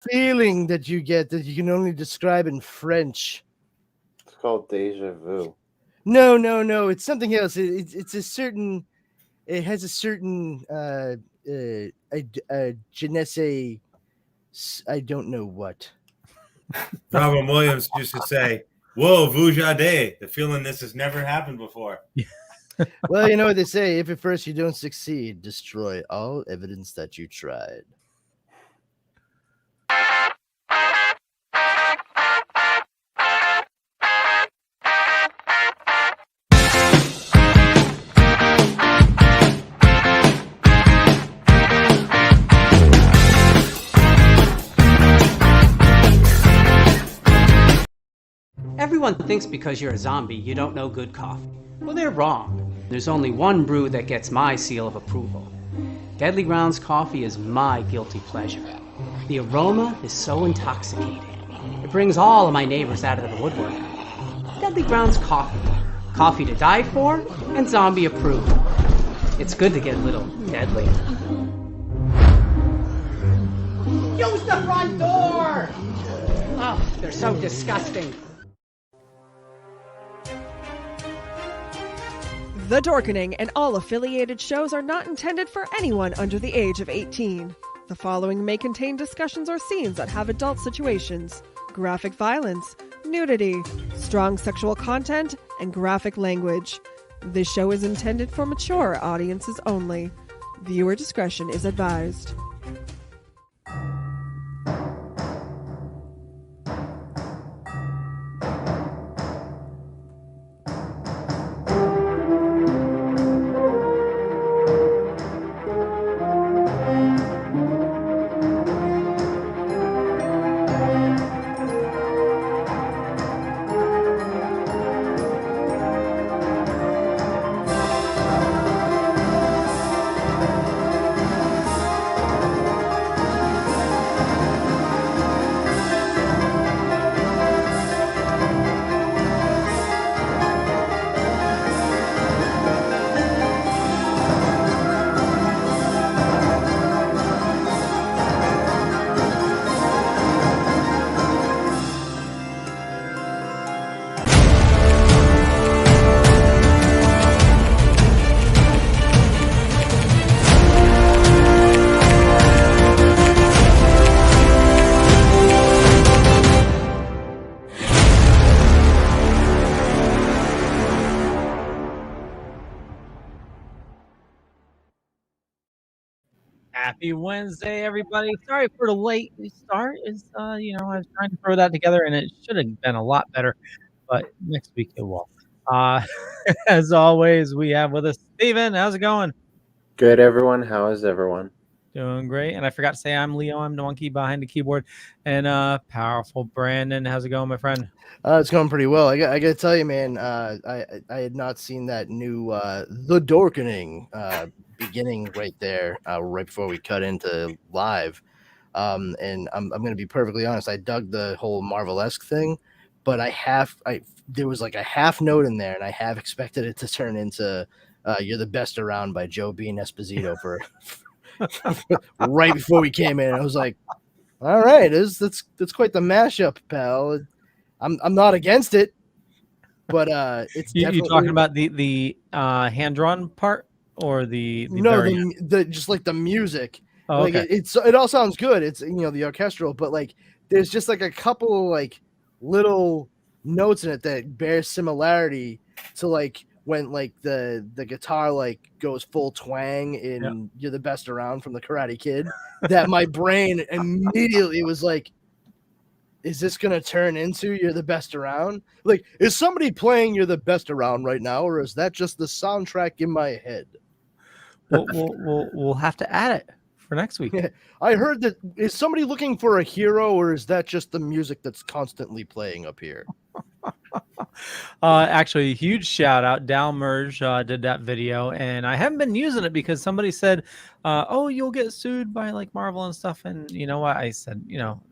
feeling that you get that you can only describe in French. It's called deja vu. No. It's something else. It's a certain. It has a certain a je ne sais, I don't know what. Robin Williams used to say, "Whoa, Vujade," the feeling this has never happened before. Well, you know what they say: if at first you don't succeed, destroy all evidence that you tried. Everyone thinks because you're a zombie, you don't know good coffee. Well, they're wrong. There's only one brew that gets my seal of approval. Deadly Grounds coffee is my guilty pleasure. The aroma is so intoxicating. It brings all of my neighbors out of the woodwork. Deadly Grounds coffee. Coffee to die for and zombie approved. It's good to get a little deadly. Use the front door! Oh, they're so disgusting. The Dorkening and all affiliated shows are not intended for anyone under the age of 18. The following may contain discussions or scenes that have adult situations, graphic violence, nudity, strong sexual content, and graphic language. This show is intended for mature audiences only. Viewer discretion is advised. Happy Wednesday, everybody. Sorry for the late start. I was trying to throw that together and it should have been a lot better, but next week it will. Uh, as always, we have with us Steven. How's it going? Good, everyone. How is everyone? Doing great. And I forgot to say I'm Leo. I'm the monkey behind the keyboard. And powerful Brandon. How's it going, my friend? It's going pretty well. I got to tell you, man. I had not seen that new The Dorkening beginning right there, right before we cut into live. And I'm going to be perfectly honest. I dug the whole Marvel-esque thing, but there was like a half note in there, and I have expected it to turn into "You're the Best Around" by Joe Bean Esposito for right before we came in. I was like, all right, that's quite the mashup, pal. I'm not against it, but it's you talking about the hand drawn part or the no the just like the music. Oh, like okay. it all sounds good. It's the orchestral, but like there's just like a couple like little notes in it that bear similarity to like when like the guitar like goes full twang in "You're the Best Around" from the Karate Kid. That my brain immediately was like, is this going to turn into "You're the Best Around"? Like, is somebody playing "You're the Best Around" right now, or is that just the soundtrack in my head? We'll have to add it for next week. I heard that. Is somebody looking for a hero, or is that just the music that's constantly playing up here? Actually, huge shout out. Dal Merge did that video, and I haven't been using it because somebody said, "Oh, you'll get sued by like Marvel and stuff." And you know what? I said,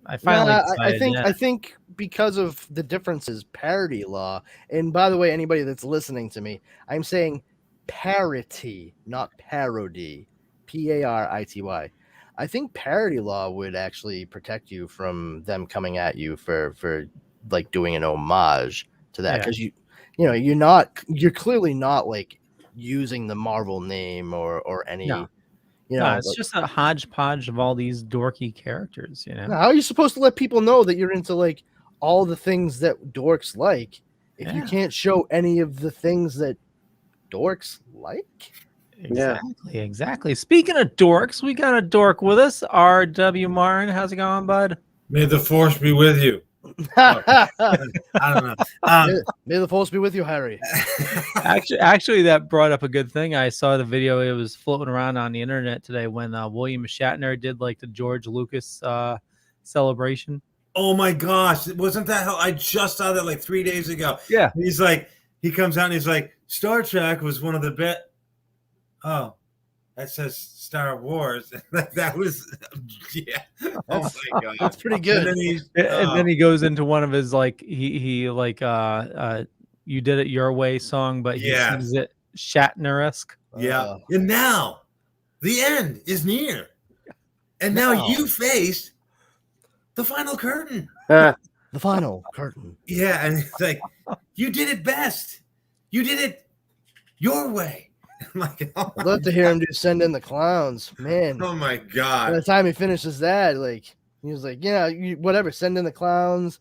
I finally decided. I think because of the differences, parody law. And by the way, anybody that's listening to me, I'm saying parity, not parody. Parity. I think parody law would actually protect you from them coming at you for like doing an homage to that, Yeah. because you're clearly not like using the Marvel name or any No. you No, know it's like, just a hodgepodge of all these dorky characters, you know. how are you supposed to let people know that you're into like all the things that dorks like if you Yeah. can't show any of the things that dorks like? Exactly. Speaking of dorks, we got a dork with us. R.W. Martin, how's it going, bud? May the force be with you. I don't know. May the force be with you, Harry. Actually, that brought up a good thing. I saw the video. It was floating around on the internet today when William Shatner did like the George Lucas celebration. Oh my gosh. Wasn't that how I just saw that like 3 days ago? Yeah. He's like, he comes out and he's like, Star Trek was one of the best. Oh, that says Star Wars. That was, yeah. Oh my God. That's pretty good. And then he goes into one of his like he like you did it your way song, but he sings it Shatner-esque. Yeah. And now the end is near. And now you face the final curtain. The final curtain. Yeah. And it's like, you did it best. You did it your way. I'm like, oh I'd love to hear him do Send in the Clowns, man. Oh my By God. the time he finishes that, like he was like, yeah, whatever, send in the clowns,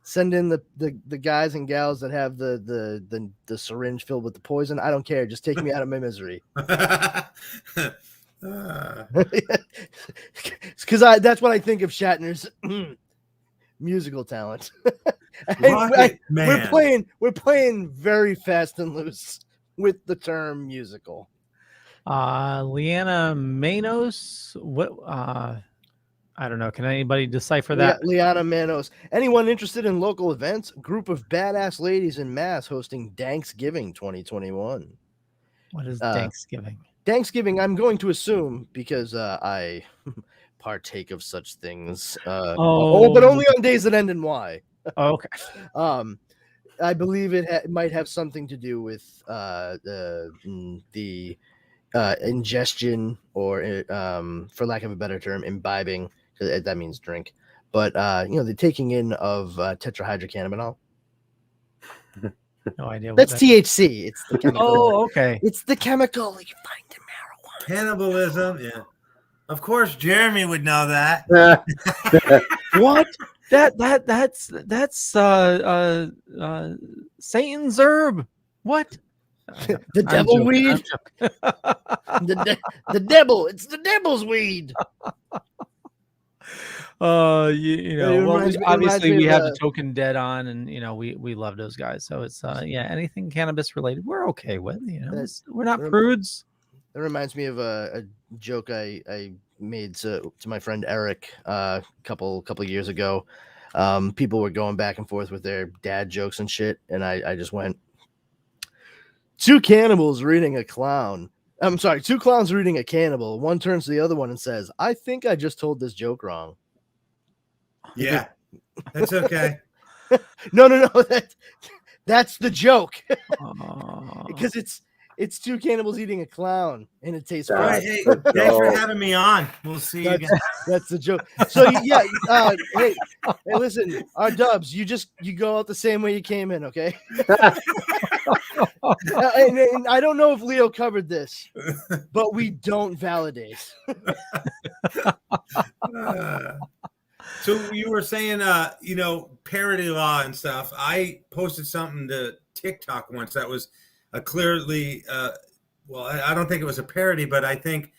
send in the guys and gals that have the syringe filled with the poison. I don't care. Just take me out of my misery. Because that's what I think of Shatner's musical talent. We're playing very fast and loose with the term musical. Leanna Manos, what I don't know. Can anybody decipher that? Liana Manos. Anyone interested in local events? Group of badass ladies in mass hosting Thanksgiving 2021. What is Thanksgiving? Thanksgiving, I'm going to assume, because I partake of such things. But only on days that end in Y. Oh, okay. I believe it might have something to do with the ingestion, or for lack of a better term, imbibing. That means drink. But the taking in of tetrahydrocannabinol. No idea. That's THC. It's the chemical. Oh, okay. It's the chemical you find in marijuana. Cannibalism. Yeah. Of course, Jeremy would know that. What? That's Satan's herb. What? The devil weed. The devil. It's the devil's weed. Obviously we have the Token Dead on, and we love those guys. So it's anything cannabis related, we're okay with. We're not prudes. That reminds me of a joke I made to my friend Eric a couple years ago. People were going back and forth with their dad jokes and shit, and I just went, two cannibals reading a clown. I'm sorry, two clowns reading a cannibal. One turns to the other one and says, I think I just told this joke wrong. Yeah, that's okay. No. That's the joke. Because it's two cannibals eating a clown, and it tastes right. Hey, thanks for having me on. We'll see you again. That's the joke. So yeah, hey, listen, our Dubs, you go out the same way you came in, okay? And I don't know if Leo covered this, but we don't validate. So you were saying, parody law and stuff. I posted something to TikTok once that was clearly, I don't think it was a parody, but I think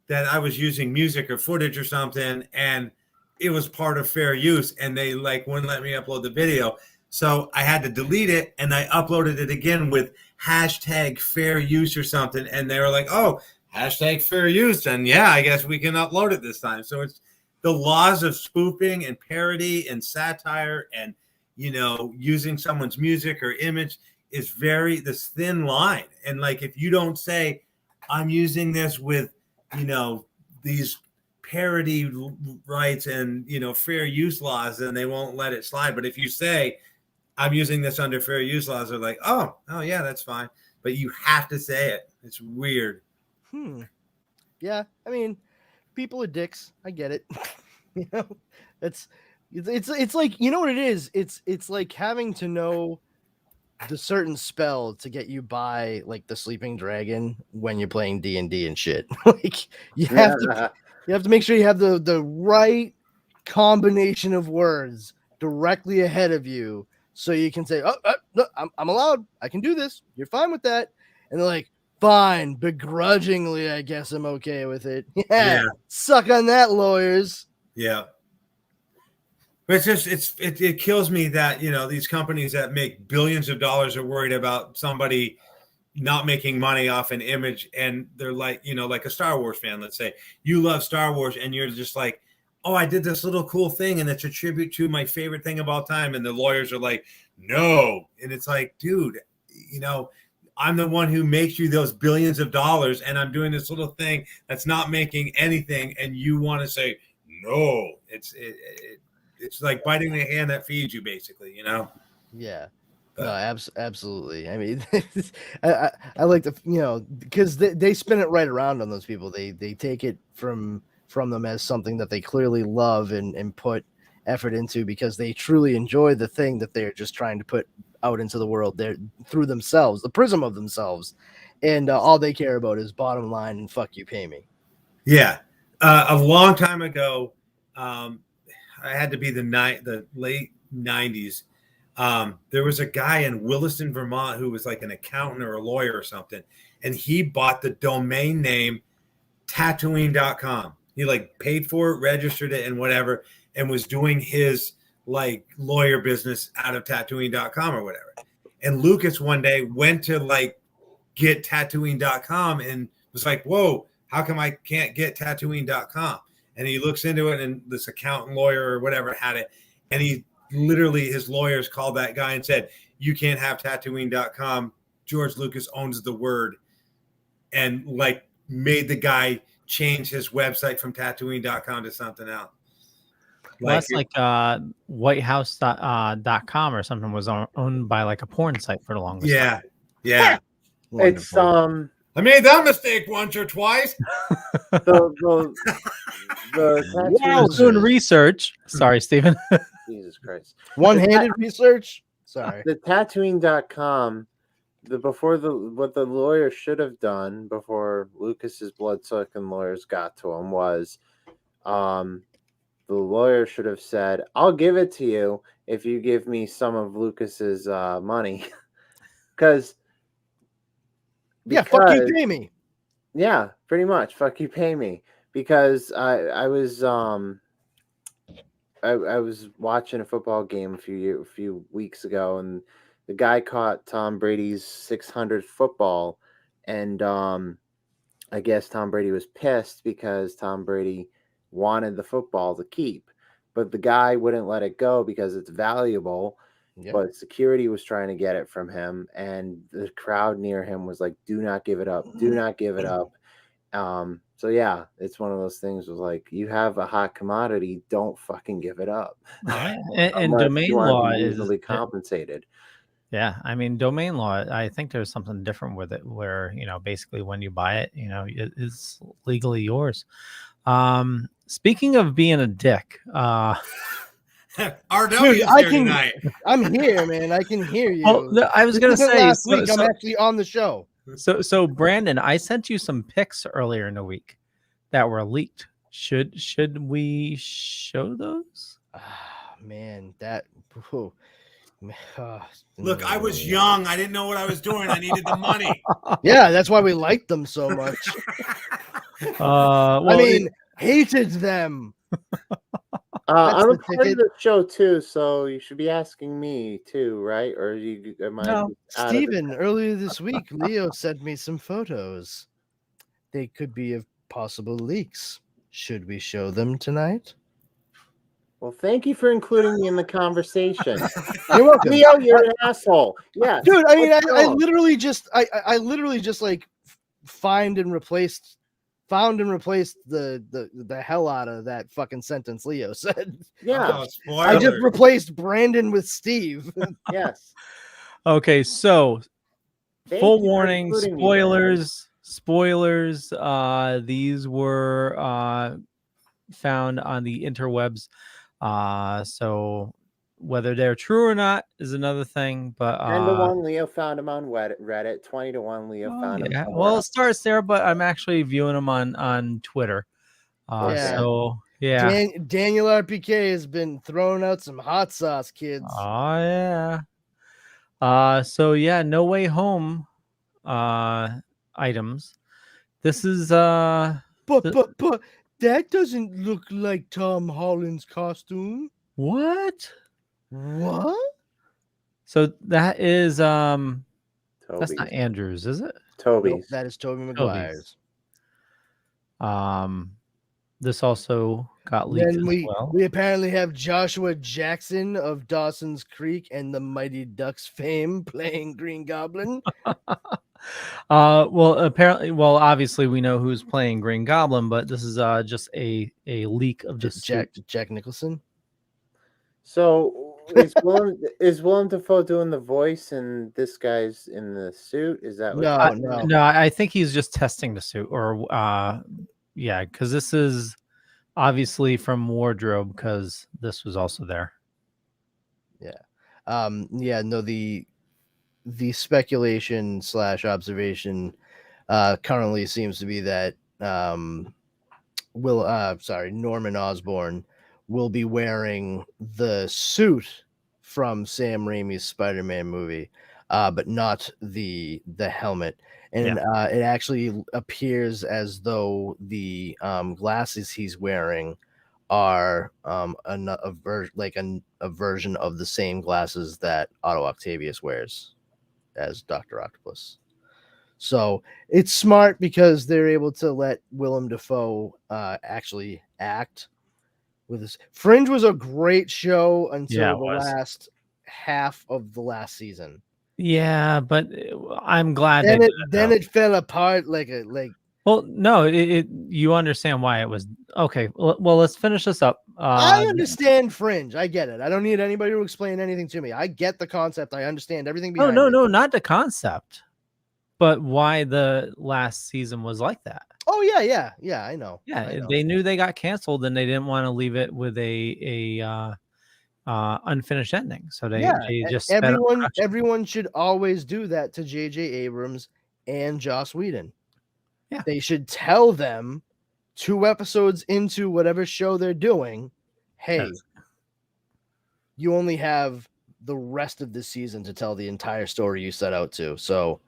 that I was using music or footage or something, and it was part of fair use, and they wouldn't let me upload the video. So I had to delete it, and I uploaded it again with hashtag fair use or something, and they were like, oh, hashtag fair use, and yeah, I guess we can upload it this time. So it's the laws of spoofing and parody and satire and, using someone's music or image is this thin line. And if you don't say, I'm using this with, these parody rights and, fair use laws, then they won't let it slide. But if you say, I'm using this under fair use laws, they're like, oh yeah, that's fine. But you have to say it. It's weird. Yeah. I mean, people are dicks. I get it. You know, it's like, you know what it is? It's like having to know the certain spell to get you by like the sleeping dragon when you're playing D&D and shit. Like you have to make sure you have the right combination of words directly ahead of you so you can say, no, I'm allowed. I can do this. You're fine with that. And they're like, fine, begrudgingly, I guess I'm okay with it. Yeah. Suck on that, lawyers. Yeah. But it kills me that, you know, these companies that make billions of dollars are worried about somebody not making money off an image. And they're like, you know, like a Star Wars fan, let's say you love Star Wars and you're just like, oh, I did this little cool thing and it's a tribute to my favorite thing of all time. And the lawyers are like, no. And it's like, dude, you know, I'm the one who makes you those billions of dollars and I'm doing this little thing that's not making anything. And you want to say, no, it's like biting the hand that feeds you, basically, you know? Yeah. No, absolutely. I mean, I like to, you know, because they spin it right around on those people. They take it from them as something that they clearly love and put effort into because they truly enjoy the thing that they're just trying to put out into the world there through themselves, the prism of themselves. And all they care about is bottom line and fuck you, pay me. Yeah. A long time ago, I had to be the late 90s. There was a guy in Williston, Vermont, who was like an accountant or a lawyer or something. And he bought the domain name Tatooine.com. He like paid for it, registered it and whatever, and was doing his like lawyer business out of Tatooine.com or whatever. And Lucas one day went to like get Tatooine.com and was like, whoa, how come I can't get Tatooine.com? And he looks into it and this accountant lawyer or whatever had it. And he literally, his lawyers called that guy and said, you can't have Tatooine.com. George Lucas owns the word. And like made the guy change his website from Tatooine.com to something else. Well, that's like WhiteHouse.com or something was owned by like a porn site for the longest time. Yeah. It's I made that mistake once or twice. the Wow, doing research. Sorry, Stephen. Jesus Christ. One-handed research. Sorry. The Tatooine.com, what the lawyer should have done before Lucas's blood-sucking lawyers got to him was the lawyer should have said, I'll give it to you if you give me some of Lucas's money. Because fuck you, pay me. Yeah, pretty much. Fuck you, pay me. Because I was watching a football game a few weeks ago, and the guy caught Tom Brady's 600th football, and I guess Tom Brady was pissed because Tom Brady wanted the football to keep, but the guy wouldn't let it go because it's valuable. Yep. But security was trying to get it from him, and the crowd near him was like, do not give it up. Do not give it up. So yeah, it's one of those things was like, you have a hot commodity, don't fucking give it up. And domain law is usually compensated. Yeah, I mean, domain law, I think there's something different with it where, you know, basically when you buy it, you know, it is legally yours. Speaking of being a dick, RW Dude, tonight. I'm here, man. I can hear you. Oh, I was going to say last week, I'm actually on the show. So Brandon, I sent you some pics earlier in the week that were leaked. Should we show those? Man, that. Look, I was young. I didn't know what I was doing. I needed the money. Yeah, that's why we liked them so much. Well, I mean, hated them. I'm a part of the show too, so you should be asking me too, right? Or Steven, earlier this week, Leo sent me some photos. They could be of possible leaks. Should we show them tonight? Well, thank you for including me in the conversation. You're welcome. Leo, you're an asshole. Yeah, dude. I mean, I literally just like found and replaced the hell out of that fucking sentence Leo said. Yeah, I just replaced Brandon with Steve. Yes. Okay, so full warning, spoilers. These were found on the interwebs. So whether they're true or not is another thing. But 10-1 Leo found him on Reddit. 20-1 Leo found him. yeah. somewhere Well, it else. starts there, but I'm actually viewing them on Twitter. Yeah. So yeah. Daniel RPK has been throwing out some hot sauce, kids. Oh yeah. So yeah, No Way Home items. This is But that doesn't look like Tom Holland's costume. what? What? So that is that's Toby's. not Andrews, is it? Toby's. Nope, that is Tobey Maguire's. This also got leaked Then as well. we apparently have Joshua Jackson of Dawson's Creek and the Mighty Ducks fame playing Green Goblin. Well, obviously we know who's playing Green Goblin, but this is just a leak of the Jack Nicholson. So is Willem Dafoe doing the voice and this guy's in the suit? Is that what No, I think he's just testing the suit, or yeah, because this is obviously from wardrobe, because this was also there. The speculation / observation currently seems to be that Norman Osborn will be wearing the suit from Sam Raimi's Spider-Man movie, but not the helmet. And it actually appears as though the glasses he's wearing are a version of the same glasses that Otto Octavius wears as Dr. Octopus. So it's smart because they're able to let Willem Dafoe actually act with this. Fringe was a great show until the last half of the last season. Yeah, but I'm glad then it fell apart like. Well, no, you understand why it was okay. Well, let's finish this up. I understand Fringe. I get it. I don't need anybody to explain anything to me. I get the concept. I understand everything behind it. No, not the concept, but why the last season was like that. Oh yeah, I know. Yeah, I know. They knew they got canceled, and they didn't want to leave it with a unfinished ending. So they just everyone should always do that to J.J. Abrams and Joss Whedon. Yeah, they should tell them 2 episodes into whatever show they're doing, hey, you only have the rest of the season to tell the entire story you set out to. So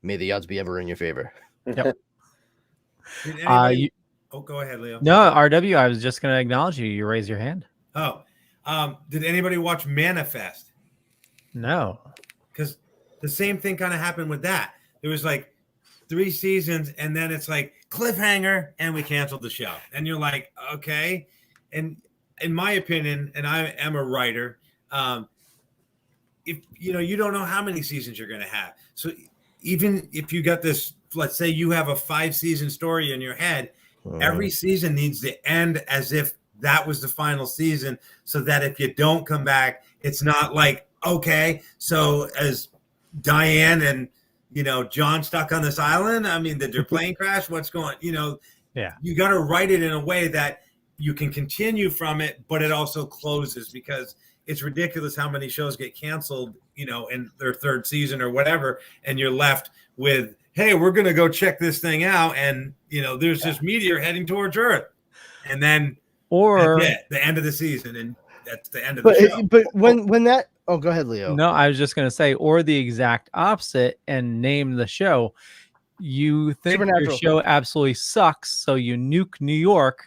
may the odds be ever in your favor. Yep. Go ahead, Leo. No, RW, I was just going to acknowledge you. You raise your hand. Oh, did anybody watch Manifest? No. Because the same thing kind of happened with that. There was like 3 seasons, and then it's like cliffhanger, and we canceled the show. And you're like, okay. And in my opinion, and I am a writer, if you don't know how many seasons you're going to have. So even if you got this, let's say you have a 5-season story in your head, every season needs to end as if that was the final season, so that if you don't come back, it's not like, okay, so as Diane and John stuck on this island, I mean, did their plane crash? What's going, yeah, you got to write it in a way that you can continue from it, but it also closes, because it's ridiculous how many shows get canceled, in their 3rd season or whatever, and you're left with, hey, we're going to go check this thing out, and there's this meteor heading towards Earth, and then the end of the season, and that's the end of the show. But when that, oh, go ahead, Leo. No, I was just going to say, or the exact opposite, and name the show. You think your show absolutely sucks, so you nuke New York,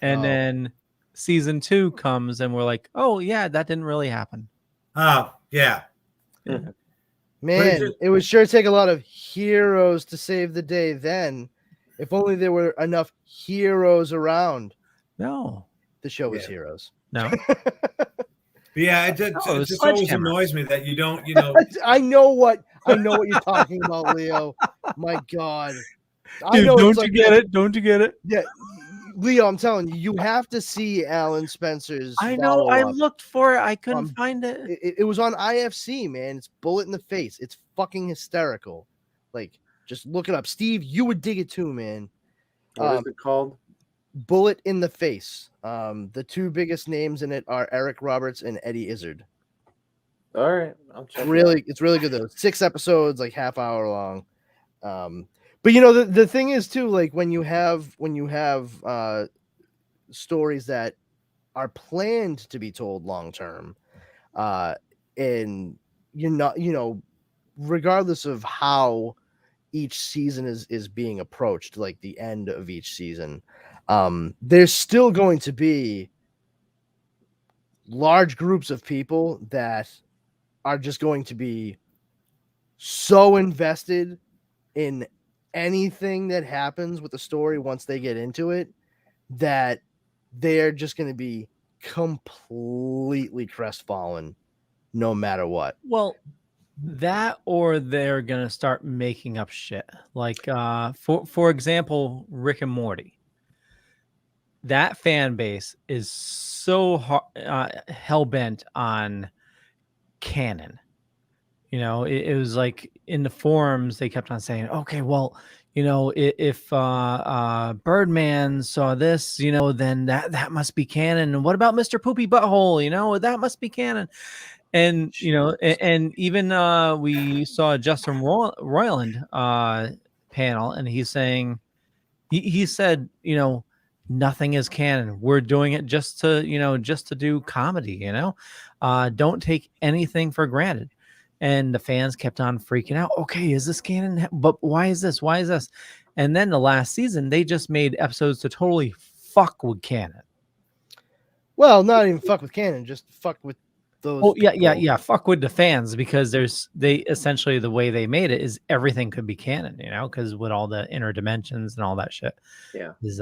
and then season 2 comes, and we're like, oh yeah, that didn't really happen. Oh yeah. Man, it would sure take a lot of heroes to save the day then. If only there were enough heroes around. No. The show was Heroes. No. Yeah, it just always annoys me that you don't, I know what you're talking about, Leo. My God. Dude, don't you get it? Don't you get it? Yeah. Leo, I'm telling you, you have to see Alan Spencer's. I know. I looked for it. I couldn't find it. It was on IFC, man. It's Bullet in the Face. It's fucking hysterical. Like, just look it up. Steve, you would dig it too, man. What is it called? bullet in the face. The two biggest names in it are Eric Roberts and Eddie Izzard. All right, I'll check it out. Really, it's really good though. 6 episodes, like half hour long. But you know, the thing is too, like when you have stories that are planned to be told long term, and you're not, you know, regardless of how each season is being approached, like the end of each season, there's still going to be large groups of people that are just going to be so invested in anything that happens with the story once they get into it that they're just going to be completely crestfallen no matter what. Well, that or they're gonna start making up shit. Like for example, Rick and Morty. That fan base is so hell bent on canon. You know, it was like in the forums they kept on saying, okay, well, you know, if Birdman saw this, you know, then that must be canon. And what about Mr. Poopy Butthole? You know, that must be canon. And you know, and even we saw a Justin Roiland panel, and he's saying he said, you know, nothing is canon. We're doing it just to, you know, just to do comedy. You know, don't take anything for granted. And the fans kept on freaking out. Okay, is this canon? But why is this? Why is this? And then the last season, they just made episodes to totally fuck with canon. Well, not even fuck with canon, just fuck with those. Oh yeah. Fuck with the fans, because they essentially, the way they made it is everything could be canon, you know, because with all the inner dimensions and all that shit. Yeah. Is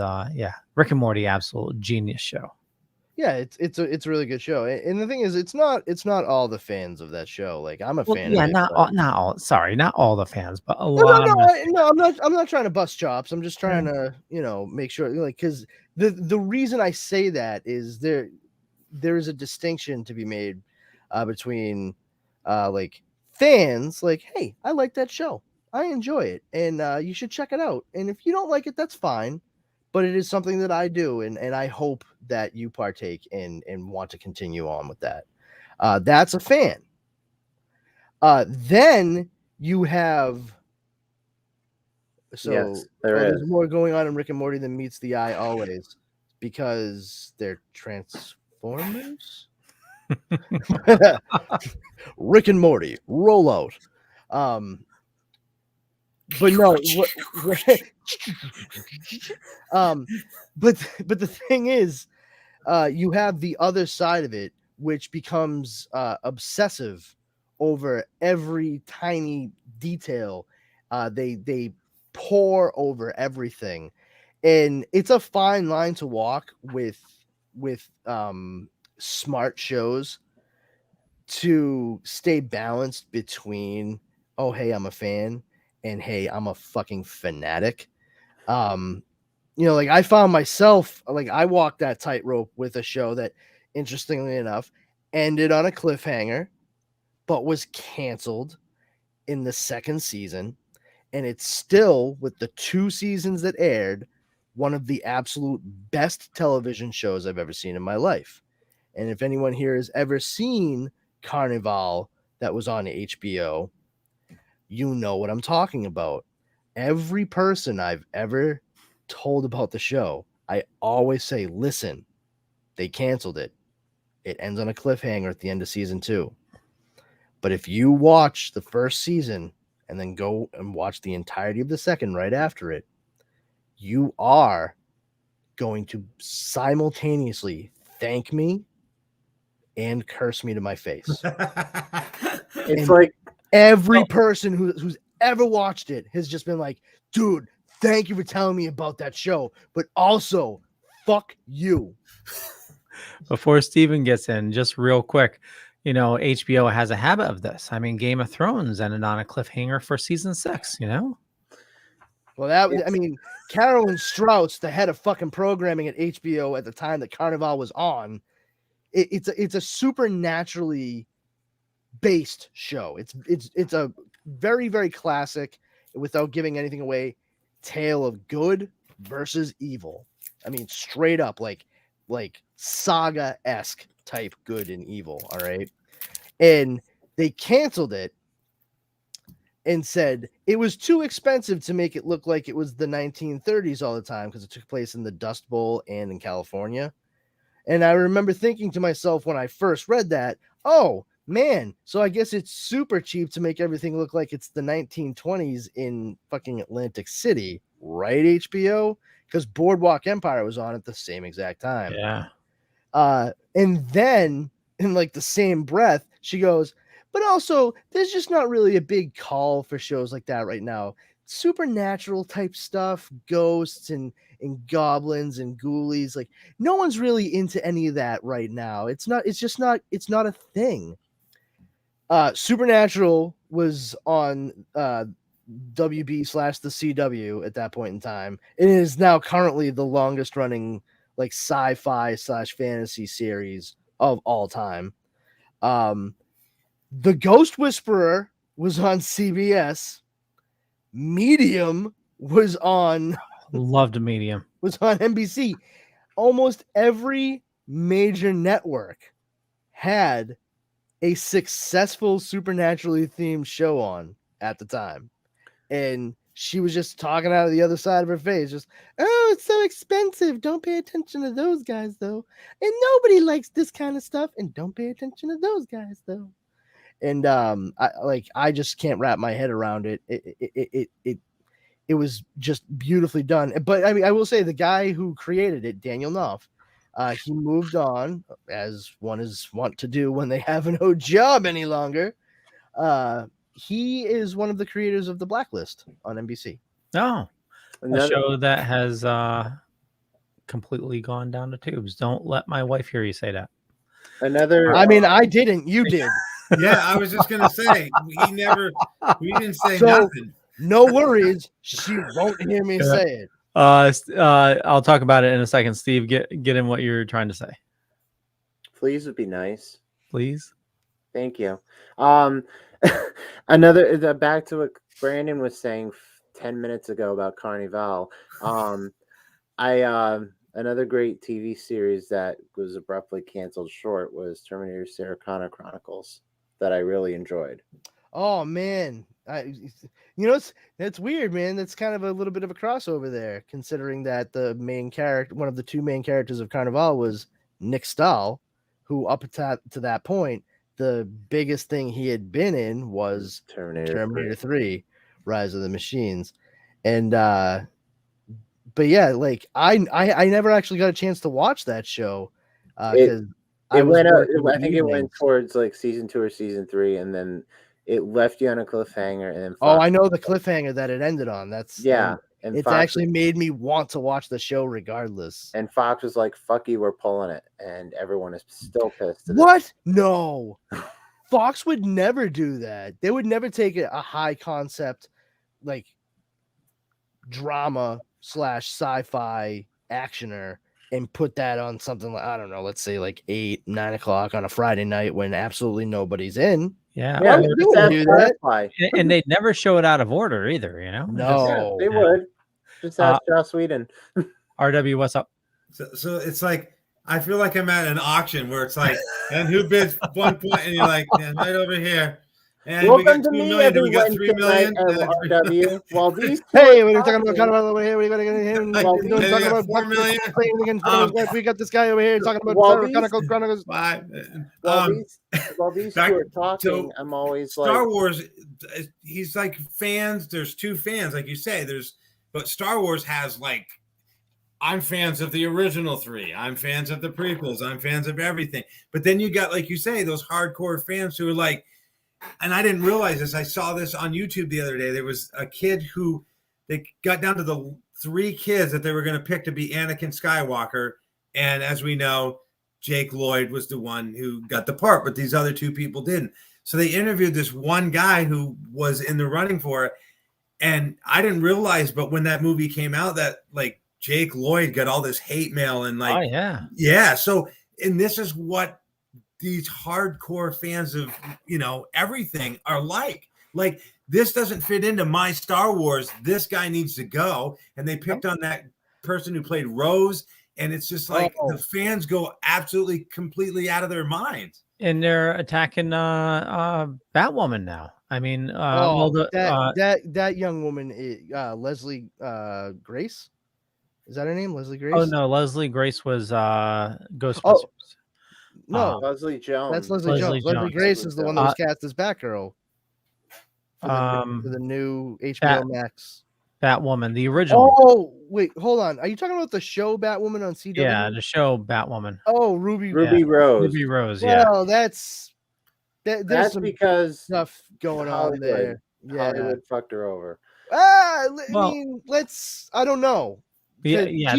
Rick and Morty, absolute genius show. Yeah, it's a really good show, and the thing is, it's not all the fans of that show. Like I'm a fan. Yeah, of it, not all. Sorry, not all the fans, but a no, lot. No, I'm not trying to bust chops. I'm just trying to, you know, make sure, like, because the reason I say that is there is a distinction to be made between like fans, like, hey, I like that show, I enjoy it, and you should check it out. And if you don't like it, that's fine. But it is something that I do, and I hope that you partake in and want to continue on with that. That's a fan. Then you have there's more going on in Rick and Morty than meets the eye always, because they're Transformers. Rick and Morty, roll out. But no, but the thing is, you have the other side of it, which becomes obsessive over every tiny detail. They pour over everything, and it's a fine line to walk with smart shows to stay balanced between, oh hey, I'm a fan, and hey, I'm a fucking fanatic. You know, like I found myself, like I walked that tightrope with a show that, interestingly enough, ended on a cliffhanger, but was canceled in the second season. And it's still, with the 2 seasons that aired, one of the absolute best television shows I've ever seen in my life. And if anyone here has ever seen Carnival that was on HBO, you know what I'm talking about. Every person I've ever told about the show, I always say, listen, they canceled it. It ends on a cliffhanger at the end of season 2. But if you watch the first season and then go and watch the entirety of the second right after it, you are going to simultaneously thank me and curse me to my face. It's like every person who's ever watched it has just been like, dude, thank you for telling me about that show, but also fuck you. Before Steven gets in, just real quick, you know, HBO has a habit of this. I mean, Game of Thrones ended on a cliffhanger for season 6, you know? Well, I mean, Carolyn Strauss, the head of fucking programming at HBO at the time that Carnival was on, it's a supernaturally based show. It's a very, very classic, without giving anything away, tale of good versus evil. I mean, straight up like saga-esque type good and evil. All right. And they canceled it and said it was too expensive to make it look like it was the 1930s all the time because it took place in the Dust Bowl and in California. And I remember thinking to myself when I first read that, oh, man, so I guess it's super cheap to make everything look like it's the 1920s in fucking Atlantic City, right, HBO? Because Boardwalk Empire was on at the same exact time. Yeah. And then in like the same breath, she goes, but also there's just not really a big call for shows like that right now. Supernatural type stuff, ghosts and goblins and ghoulies, like no one's really into any of that right now. It's not a thing. Supernatural was on WB/the CW at that point in time. It is now currently the longest running like sci-fi/fantasy series of all time. The Ghost Whisperer was on CBS. Medium was on Loved Medium. was on NBC. Almost every major network had a successful supernaturally themed show on at the time. And she was just talking out of the other side of her face, just, oh, it's so expensive. Don't pay attention to those guys, though. And nobody likes this kind of stuff. And don't pay attention to those guys, though. And I just can't wrap my head around it. It was just beautifully done. But I mean, I will say the guy who created it, Daniel Knopf, he moved on, as one is wont to do when they have no job any longer. He is one of the creators of The Blacklist on NBC. Oh, a show that has completely gone down the tubes. Don't let my wife hear you say that. I mean, I didn't. You did. Yeah, I was just gonna say we didn't say nothing. No worries, she won't hear me say it. I'll talk about it in a second. Steve, get in what you're trying to say. Please would be nice. Please. Thank you. Back to what Brandon was saying 10 minutes ago about Carnival. Another great TV series that was abruptly canceled short was Terminator Sarah Connor Chronicles that I really enjoyed. Oh man, that's weird, man. That's kind of a little bit of a crossover there, considering that the main character, one of the two main characters of Carnival, was Nick Stahl, who up to that point, the biggest thing he had been in was Terminator 3, Rise of the Machines, and but yeah, like I never actually got a chance to watch that show because I think it went towards like season 2 or season 3, and then it left you on a cliffhanger. And then I know the cliffhanger that it ended on. That's and it's actually made me want to watch the show regardless. And Fox was like, "Fuck you, we're pulling it," and everyone is still pissed. What? No, Fox would never do that. They would never take a high concept like drama / sci-fi actioner and put that on something like, I don't know, let's say like 8-9 o'clock on a Friday night when absolutely nobody's in. Yeah, they would do that. And they'd never show it out of order either, you know? No, they would. Just ask Joss Whedon. RW, what's up? So it's like, I feel like I'm at an auction where it's like, and who bids 1 point, and you're like, yeah, right over here. And welcome we got 2 million. We got 3 million. RW. Well, these hey, when you're talking about kind of over here, we got talking about 4 million. We got this guy over here talking about Chronicles. While these two are talking, I'm always Star Wars. He's like fans. There's two fans, like you say. But Star Wars has like, I'm fans of the original 3. I'm fans of the prequels. I'm fans of everything. But then you got, like you say, those hardcore fans who are like, and I didn't realize this. I saw this on YouTube the other day. There was a kid who they got down to the 3 kids that they were going to pick to be Anakin Skywalker. And as we know, Jake Lloyd was the one who got the part, but these other 2 people didn't. So they interviewed this one guy who was in the running for it. And I didn't realize, but when that movie came out, that like Jake Lloyd got all this hate mail and like, oh yeah. Yeah. So, and this is what these hardcore fans of, you know, everything are like this doesn't fit into my Star Wars. This guy needs to go. And they picked on that person who played Rose and it's just like Oh. the fans go absolutely completely out of their minds. And they're attacking Batwoman now. I mean, that young woman, Leslie Grace. Is that her name, Leslie Grace? Oh no, Leslie Grace was Ghostbusters. Oh, no, Leslie Jones. that's Leslie Jones. Leslie Grace is the one that was cast as Batgirl for the new HBO Max Batwoman, the original. Oh wait, hold on. Are you talking about the show Batwoman on CW? Yeah, the show Batwoman. Oh, Ruby Rose. Ruby Rose. Yeah. Well, there's some because stuff going on there. Yeah, Hollywood fucked her over. I mean, I don't know. Yeah.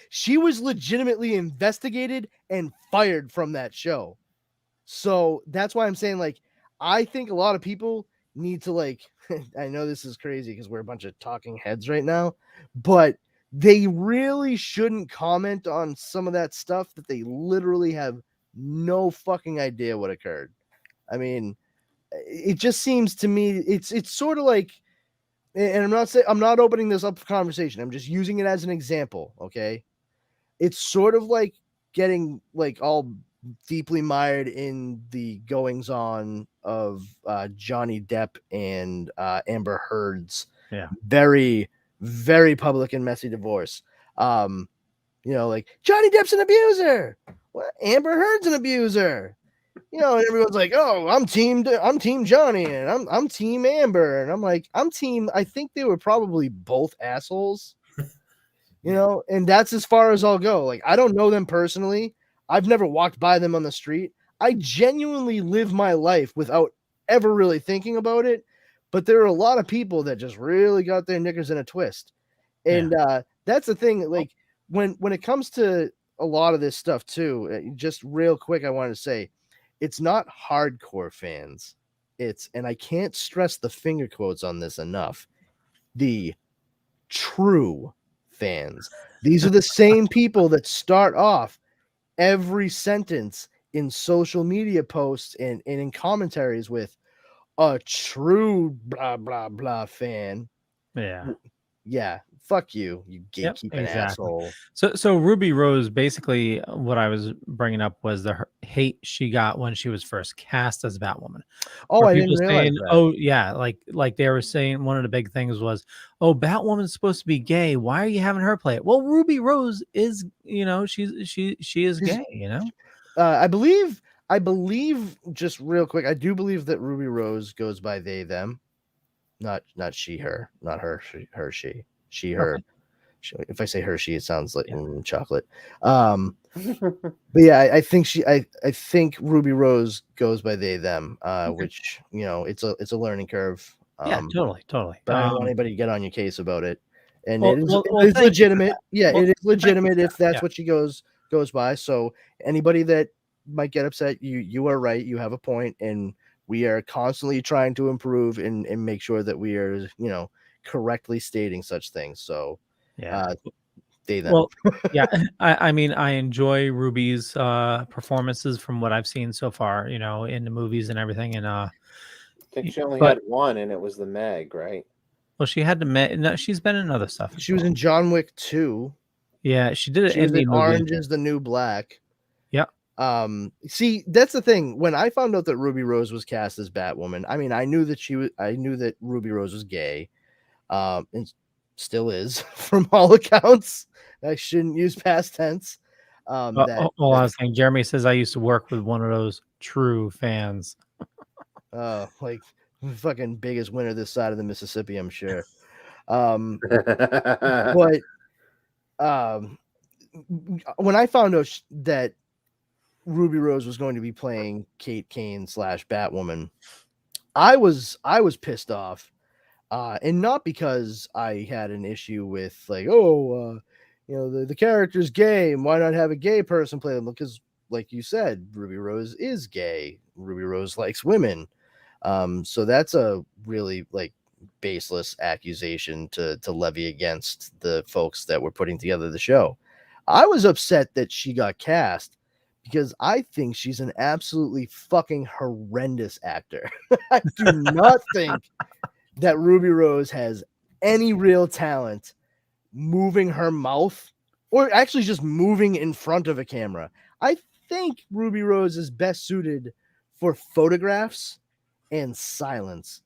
She was legitimately investigated and fired from that show. So that's why I'm saying, like, I think a lot of people need to, like, I know this is crazy because we're a bunch of talking heads right now, but they really shouldn't comment on some of that stuff that they literally have no fucking idea what occurred. I mean, it just seems to me it's sort of like, and I'm not opening this up for conversation. I'm just using it as an example. Okay. It's sort of like getting like all deeply mired in the goings on of Johnny Depp and Amber Heard's very, very public and messy divorce. You know, like Johnny Depp's an abuser. What? Amber Heard's an abuser. You know, and everyone's like, "Oh, I'm team Johnny, and I'm team Amber," and I'm like, "I'm team." I think they were probably both assholes, you know, and that's as far as I'll go. Like, I don't know them personally. I've never walked by them on the street. I genuinely live my life without ever really thinking about it. But there are a lot of people that just really got their knickers in a twist, and that's the thing. Like, when it comes to a lot of this stuff too, just real quick, I wanted to say, it's not hardcore fans. And I can't stress the finger quotes on this enough, the true fans. These are the same people that start off every sentence in social media posts and in commentaries with a true blah, blah, blah fan. Yeah. Fuck you gatekeeping asshole. So Ruby Rose, basically what I was bringing up was the hate she got when she was first cast as Batwoman. Oh, I didn't realize that. Oh yeah, like they were saying one of the big things was, oh, Batwoman's supposed to be gay. Why are you having her play it? Well, Ruby Rose is, you know, she is gay, you know. I believe just real quick, I do believe that Ruby Rose goes by they them, not she her, not her she her. Okay. If I say Hershey, it sounds like chocolate. But yeah, I think Ruby Rose goes by they them, which, you know, it's a learning curve. Yeah, totally. But I don't want anybody to get on your case about it. And it's legitimate. Yeah, it is legitimate if that's what she goes by. So anybody that might get upset, you are right. You have a point, and we are constantly trying to improve and make sure that we are, you know, correctly stating such things. So they them. Well, yeah, I mean, I enjoy Ruby's performances from what I've seen so far, you know, in the movies and everything. And I think she only had one, and it was the Meg, right? Well, she had no, she's been in other stuff. She was in John Wick 2. Yeah, she did it. She was in Orange is the New Black. Yeah. See, that's the thing. When I found out that Ruby Rose was cast as Batwoman, I mean, I knew that Ruby Rose was gay. And still is from all accounts. I shouldn't use past tense. I was saying, Jeremy says I used to work with one of those true fans. Like fucking biggest winner this side of the Mississippi, I'm sure. But when I found out that Ruby Rose was going to be playing Kate Kane / Batwoman, I was pissed off. And not because I had an issue with like, you know, the character's gay, and why not have a gay person play them? Because, like you said, Ruby Rose is gay. Ruby Rose likes women. So that's a really like baseless accusation to levy against the folks that were putting together the show. I was upset that she got cast because I think she's an absolutely fucking horrendous actor. I do not think that Ruby Rose has any real talent moving her mouth or actually just moving in front of a camera. I think Ruby Rose is best suited for photographs and silence.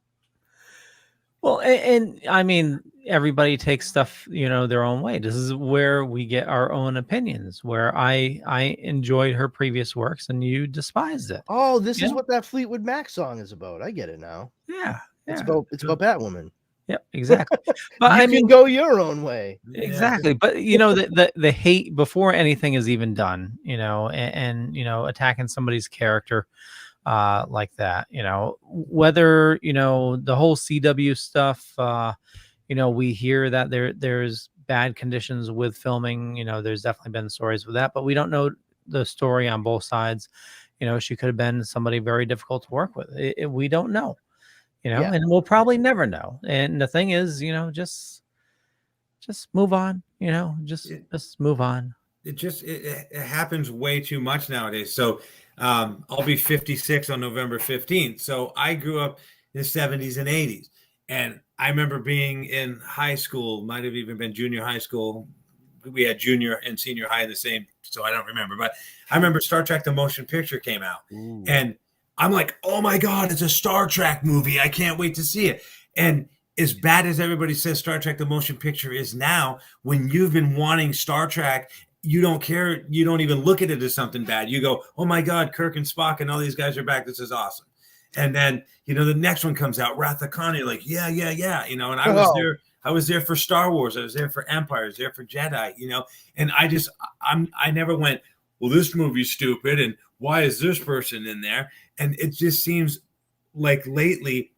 Well, and I mean, everybody takes stuff, their own way. This is where we get our own opinions. Where I enjoyed her previous works, and you despised it. Oh, this is Yeah. what that Fleetwood Mac song is about. I get it now. Yeah, It's about Batwoman. Yep, exactly. But You I can mean, go your own way. exactly. But the hate before anything is even done, and attacking somebody's character like that, whether the whole CW stuff, we hear that there's bad conditions with filming. There's definitely been stories with that, but we don't know the story on both sides. She could have been somebody very difficult to work with. We don't know. Yeah. And we'll probably never know. And the thing is, just move on, just move on. It happens way too much nowadays. So I'll be 56 on November 15th. So I grew up in the 70s and 80s. And I remember being in high school, might have even been junior high school. We had junior and senior high in the same, so I don't remember. But I remember Star Trek The Motion Picture came out. Ooh. And I'm like, oh my God, it's a Star Trek movie. I can't wait to see it. And as bad as everybody says Star Trek The Motion Picture is now, when you've been wanting Star Trek, you don't care. You don't even look at it as something bad. You go, oh my God, Kirk and Spock and all these guys are back. This is awesome. And then, the next one comes out, Wrath of Khan. You're like, yeah. And I was there for Star Wars. I was there for Empire. I was there for Jedi, and I never went, well, this movie's stupid. And why is this person in there? And it just seems like lately,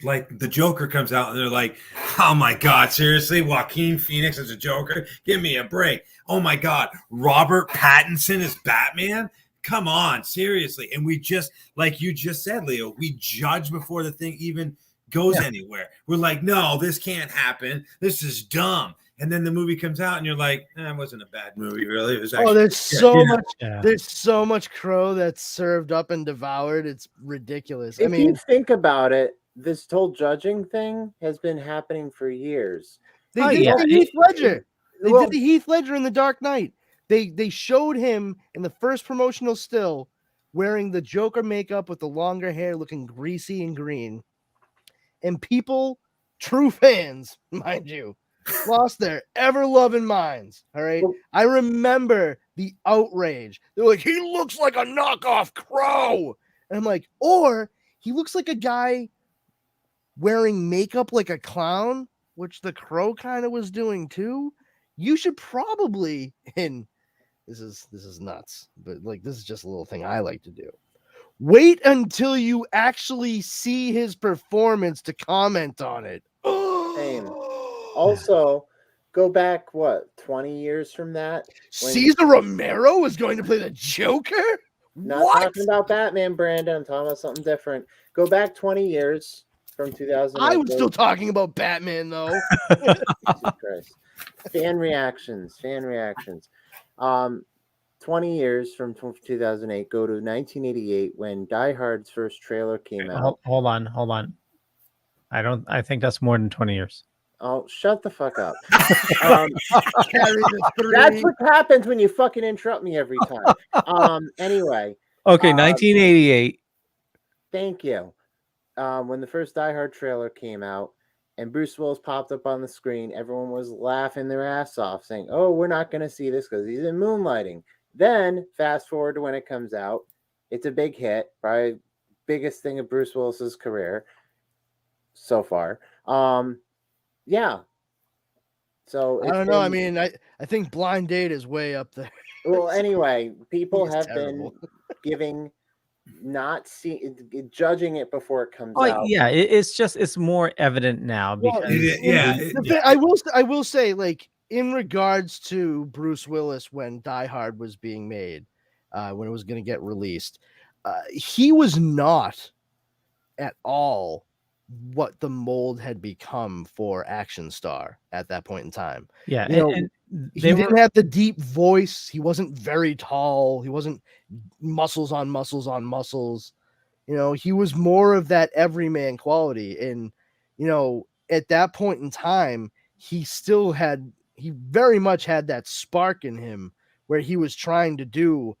like the Joker comes out and they're like, oh my God, seriously? Joaquin Phoenix as a Joker? Give me a break. Oh my God, Robert Pattinson is Batman? Come on, seriously. And we just, like you just said, Leo, we judge before the thing even goes anywhere. We're like, no, this can't happen. This is dumb. And then the movie comes out and you're like, it wasn't a bad movie, really. It was actually, there's so much crow that's served up and devoured. It's ridiculous. If you think about it, this whole judging thing has been happening for years. They did the Heath Ledger. They did the Heath Ledger in The Dark Knight. They showed him in the first promotional still wearing the Joker makeup with the longer hair, looking greasy and green. And people, true fans, mind you, lost their ever-loving minds. All right. I remember the outrage. They're like, he looks like a knockoff Crow. And I'm like, or he looks like a guy wearing makeup like a clown, which the Crow kind of was doing too. You should probably, and this is nuts, but like this is just a little thing I like to do. Wait until you actually see his performance to comment on it. Same. Also, go back 20 years from that. Cesar Romero is going to play the Joker? Not talking about Batman, Brandon. I'm talking about something different. Go back 20 years from 2000. I was still talking about Batman, though. Jesus Christ. Fan reactions. 20 years from 2008. Go to 1988 when Die Hard's first trailer came out. Hold on. I think that's more than 20 years. Oh, shut the fuck up. That's what happens when you fucking interrupt me every time. Anyway. Okay, 1988. Thank you. When the first Die Hard trailer came out and Bruce Willis popped up on the screen, everyone was laughing their ass off, saying, oh, we're not going to see this because he's in Moonlighting. Then, fast forward to when it comes out. It's a big hit, probably biggest thing of Bruce Willis's career so far. Yeah. So I don't know. I mean, I think Blind Date is way up there. Well, anyway, people have been judging it before it comes out. Yeah, it's more evident now because I will say, like, in regards to Bruce Willis when Die Hard was being made, when it was going to get released, he was not at all what the mold had become for action star at that point in time. Yeah, and he didn't have the deep voice. He wasn't very tall. He wasn't muscles on muscles on muscles. He was more of that everyman quality. And, at that point in time, he still had very much had that spark in him where he was trying to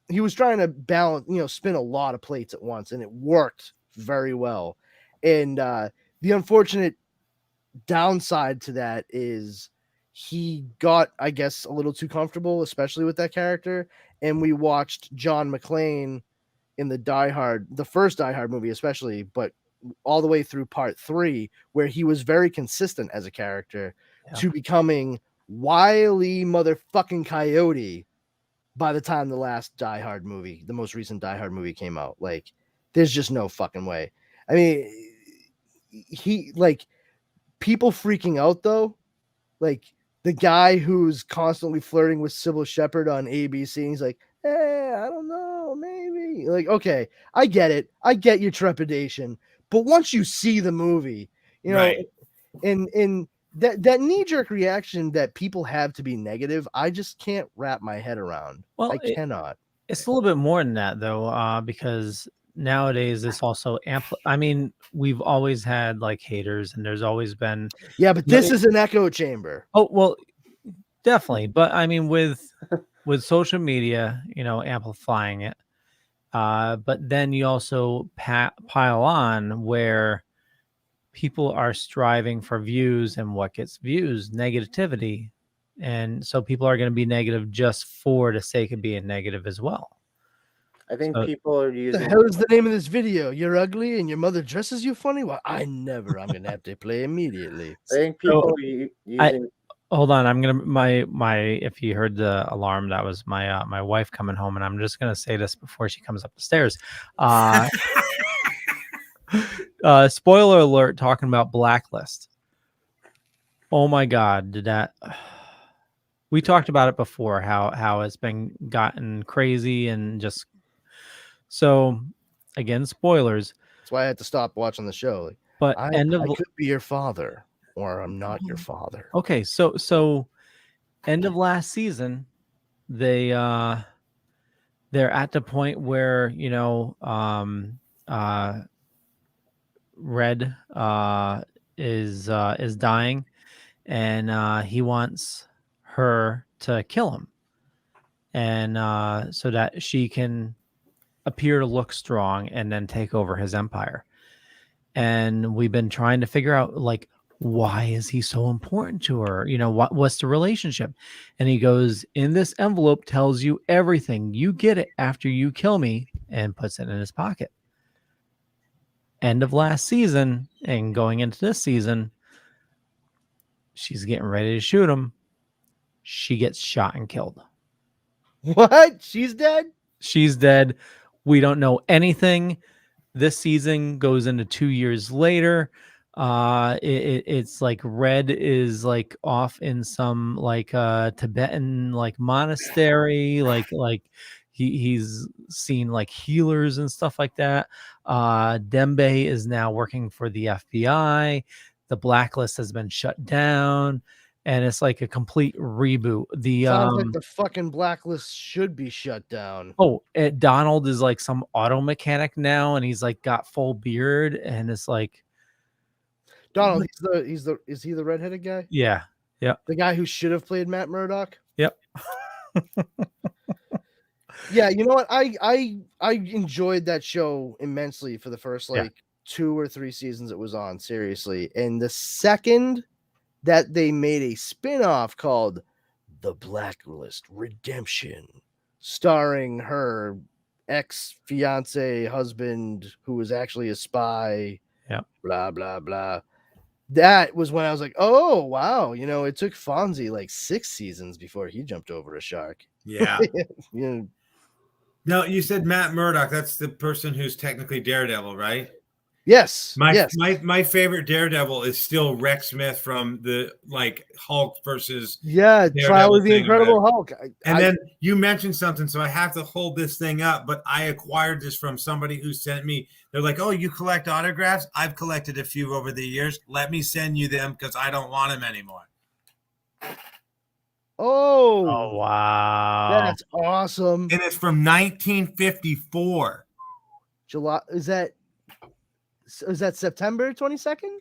balance, spin a lot of plates at once, and it worked very well. And the unfortunate downside to that is he got, I guess, a little too comfortable, especially with that character. And we watched John McClane in the first Die Hard movie, especially, but all the way through part 3, where he was very consistent as a character to becoming wily motherfucking coyote by the time the last Die Hard movie, the most recent Die Hard movie, came out. Like, there's just no fucking way. I mean, people freaking out though, like the guy who's constantly flirting with Sybil Shepherd on ABC, and he's like, I don't know, maybe. Like, okay, I get it. I get your trepidation. But once you see the movie, Right. and that knee-jerk reaction that people have to be negative, I just can't wrap my head around. Well, I cannot. It's a little bit more than that, though, because nowadays this also I mean, we've always had like haters, and there's always been. Yeah, but this is an echo chamber. Oh, well, definitely. But I mean, with social media, amplifying it. But then you also pile on where people are striving for views, and what gets views? Negativity. And so people are going to be negative just for the sake of being negative as well. I think people are using. The hell is the name of this video? You're ugly and your mother dresses you funny? Well, I'm going to have to play immediately. I think people are using. Hold on, I'm gonna if you heard the alarm, that was my wife coming home, and I'm just gonna say this before she comes up the stairs. Spoiler alert, talking about Blacklist. Oh my God, we talked about it before, how it's been gotten crazy, and just so again, spoilers. That's why I had to stop watching the show. But I could be your father, or I'm not your father. Okay, so end of last season, they're at the point where Red is dying, and he wants her to kill him, and so that she can appear to look strong and then take over his empire. And we've been trying to figure out, like, why is he so important to her? What's the relationship? And he goes, in this envelope tells you everything. You get it after you kill me, and puts it in his pocket. End of last season and going into this season, she's getting ready to shoot him. She gets shot and killed. What? She's dead? She's dead. We don't know anything. This season goes into 2 years later. It's like Red is like off in some like Tibetan like monastery, like he's seen like healers and stuff like that. Dembe is now working for the FBI. The Blacklist has been shut down, and it's like a complete reboot. Sounds like the fucking Blacklist should be shut down. Oh, Donald is like some auto mechanic now, and he's like got full beard, and it's like Donald. Is he the redheaded guy? Yeah. The guy who should have played Matt Murdock. Yep. Yeah, you know what? I enjoyed that show immensely for the first 2 or 3 seasons it was on, seriously. And the second that they made a spin-off called The Blacklist Redemption, starring her ex-fiance husband who was actually a spy, blah blah blah. That was when I was like, oh wow, it took Fonzie like 6 seasons before he jumped over a shark. Yeah. No, you said Matt Murdock. That's the person who's technically Daredevil, right? Yes. My favorite Daredevil is still Rex Smith from the Hulk versus Trial of the Incredible Hulk. Then you mentioned something, so I have to hold this thing up. But I acquired this from somebody who sent me. They're like, "Oh, you collect autographs? I've collected a few over the years. Let me send you them because I don't want them anymore." Oh wow, that's awesome! And it's from 1954. July is that September 22nd?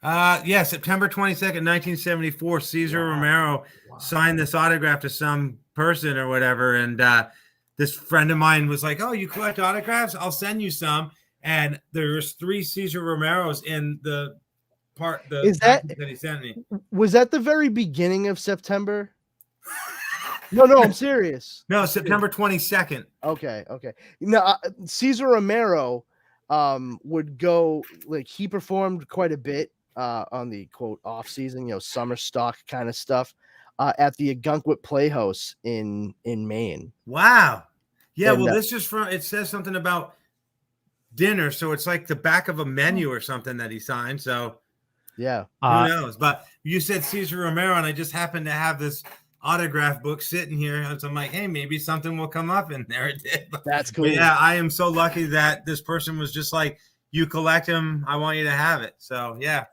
Yeah, September 22nd, 1974, Cesar Romero signed this autograph to some person or whatever. And this friend of mine was like, oh, you collect autographs? I'll send you some. And there's 3 Cesar Romeros in the Is that package that he sent me. Was that the very beginning of September? No, I'm serious. No, September 22nd. Okay. No, Cesar Romero would go, like, he performed quite a bit on the quote off season, summer stock kind of stuff at the Agunquit Playhouse in Maine. Wow. Yeah, And, well, this is from, it says something about dinner, so it's like the back of a menu or something that he signed. So yeah, who knows? But you said Cesar Romero, and I just happened to have this autograph book sitting here. So I'm like, hey, maybe something will come up, and there it did. that's cool. But yeah, I am so lucky that this person was just like, you collect them, I want you to have it. So yeah.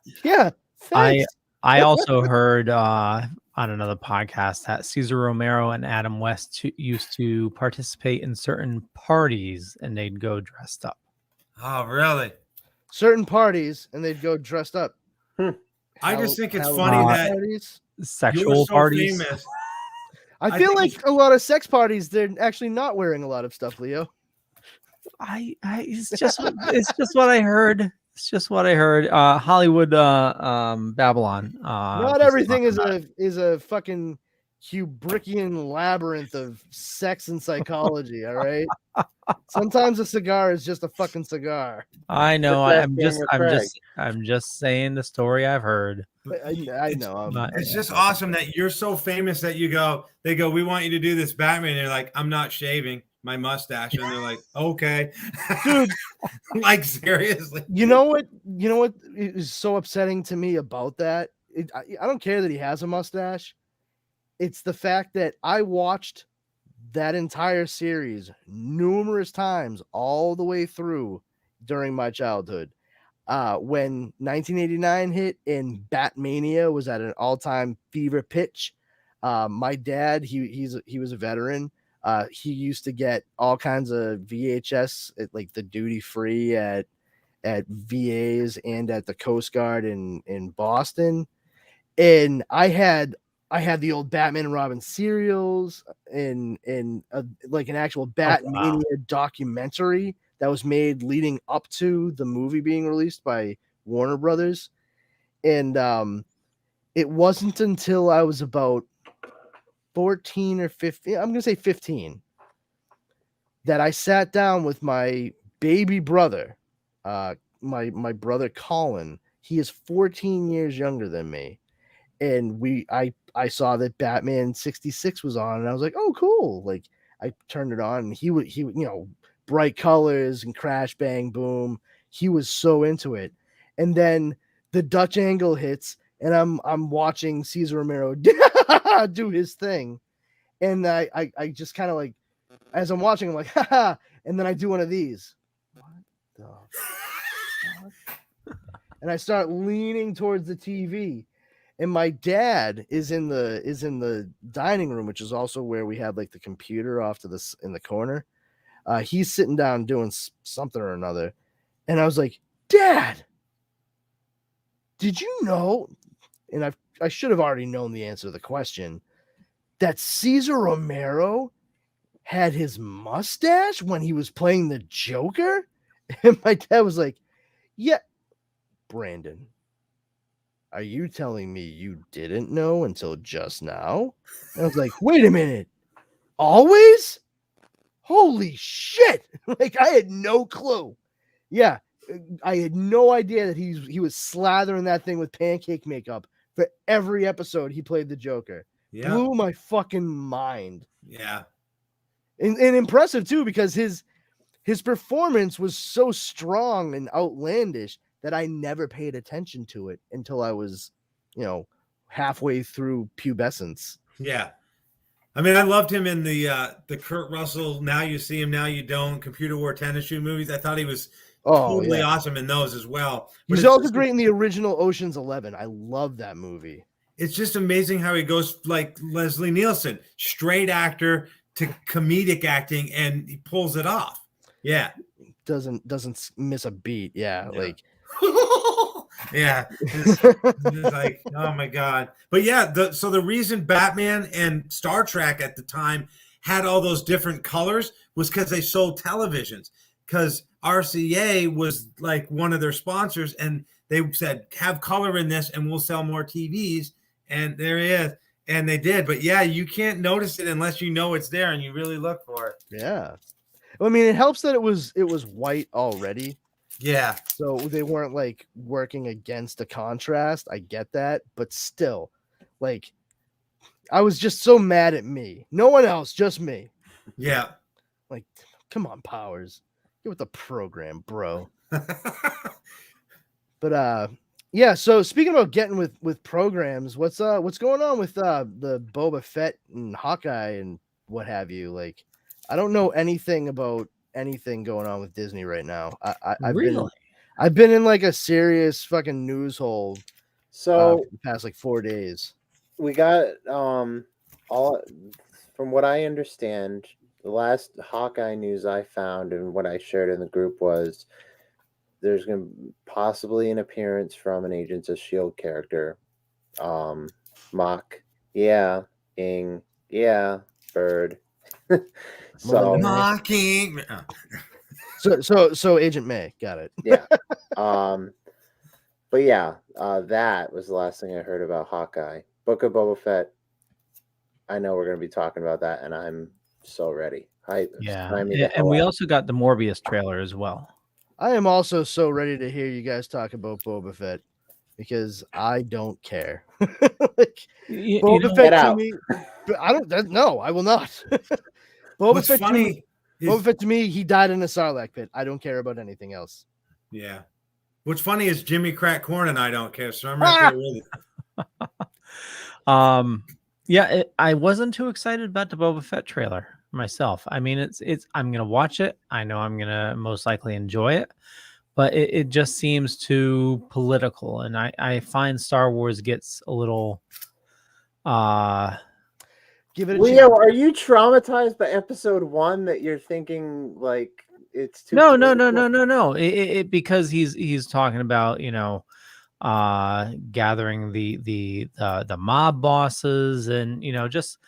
Thanks. I also heard on another podcast that Cesar Romero and Adam West used to participate in certain parties, and they'd go dressed up. Oh, really? Certain parties, and they'd go dressed up. I just think it's funny that parties. Sexual you're so parties. famous. I feel like a lot of sex parties, they're actually not wearing a lot of stuff, Leo. It's just what I heard. It's just what I heard. Hollywood Babylon. Not everything is a fucking Kubrickian labyrinth of sex and psychology, all right? Sometimes a cigar is just a fucking cigar. I know. But I'm just saying the story I've heard. I know. It's just awesome that you're so famous that they go, we want you to do this Batman. And you're like, I'm not shaving my mustache. And they're like, okay. Dude, like, seriously. You know what is so upsetting to me about that? I don't care that he has a mustache. It's the fact that I watched that entire series numerous times all the way through during my childhood. When 1989 hit and Batmania was at an all-time fever pitch, my dad, he was a veteran. He used to get all kinds of VHS at like the duty free at VAs and at the Coast Guard in Boston. And I had the old Batman and Robin serials and like an actual Batmania documentary that was made leading up to the movie being released by Warner Brothers. And it wasn't until I was about 14 or 15, I'm going to say 15, that I sat down with my baby brother, my brother Colin. He is 14 years younger than me. And I saw that Batman 66 was on, and I was like, oh, cool. Like, I turned it on, and he would, bright colors and crash, bang, boom. He was so into it. And then the Dutch angle hits, and I'm watching Cesar Romero do his thing. And I just kind of like, as I'm watching, I'm like, haha. And then I do one of these. What the fuck? And I start leaning towards the TV. And my dad is in the dining room, which is also where we had like the computer off to this in the corner. He's sitting down doing something or another. And I was like, Dad, did you know? And I should have already known the answer to the question, that Cesar Romero had his mustache when he was playing the Joker? And my dad was like, yeah, Brandon, are you telling me you didn't know until just now? And I was like, wait a minute. Always? Holy shit. Like, I had no clue. Yeah, I had no idea that he was slathering that thing with pancake makeup for every episode he played the Joker. Yeah. Blew my fucking mind. Yeah. And impressive, too, because his performance was so strong and outlandish that I never paid attention to it until I was, halfway through pubescence. Yeah. I mean, I loved him in the Kurt Russell, Now You See Him, Now You Don't, Computer Wore Tennis Shoe movies. I thought he was totally awesome in those as well. He's also great in the original Ocean's 11. I love that movie. It's just amazing how he goes like Leslie Nielsen, straight actor to comedic acting, and he pulls it off. Yeah. Doesn't miss a beat. Yeah. Like Yeah, it's like, oh my god. But yeah, so the reason Batman and Star Trek at the time had all those different colors was because they sold televisions. Because RCA was like one of their sponsors, and they said, have color in this, and we'll sell more TVs. And there he is. And they did. But yeah, you can't notice it unless you know it's there and you really look for it. Yeah. I mean, it helps that it was white already. Yeah. So they weren't like working against the contrast. I get that, but still, like, I was just so mad at me. No one else, just me. Yeah. Like, come on, Powers. Get with the program, bro. But yeah, so speaking about getting with programs, what's going on with the Boba Fett and Hawkeye and what have you? Like, I don't know anything about anything going on with Disney right now. I've been in like a serious fucking news hole So for the past like 4 days. we got all from what I understand, the last Hawkeye news I found and what I shared in the group was there's going to possibly an appearance from an Agents of S.H.I.E.L.D. character. Mock, yeah, Ing, yeah, Bird. So Mocking. So Agent May, got it. yeah. But yeah, that was the last thing I heard about Hawkeye. Book of Boba Fett. I know we're going to be talking about that, and I'm so ready. And we also got the Morbius trailer as well. I am also so ready to hear you guys talk about Boba Fett because I don't care. Like, Boba Fett to me, I don't. No, I will not. Boba Fett to me, he died in a Sarlacc pit. I don't care about anything else. Yeah. What's funny is Jimmy cracked corn and I don't care, so I'm right there with it. I wasn't too excited about the Boba Fett trailer myself. I mean, it's I'm gonna watch it. I know I'm gonna most likely enjoy it, but it just seems too political, and I find Star Wars gets a little Give it a Leo, are you traumatized by episode 1 that you're thinking like it's too No. Because he's talking about, gathering the mob bosses, and just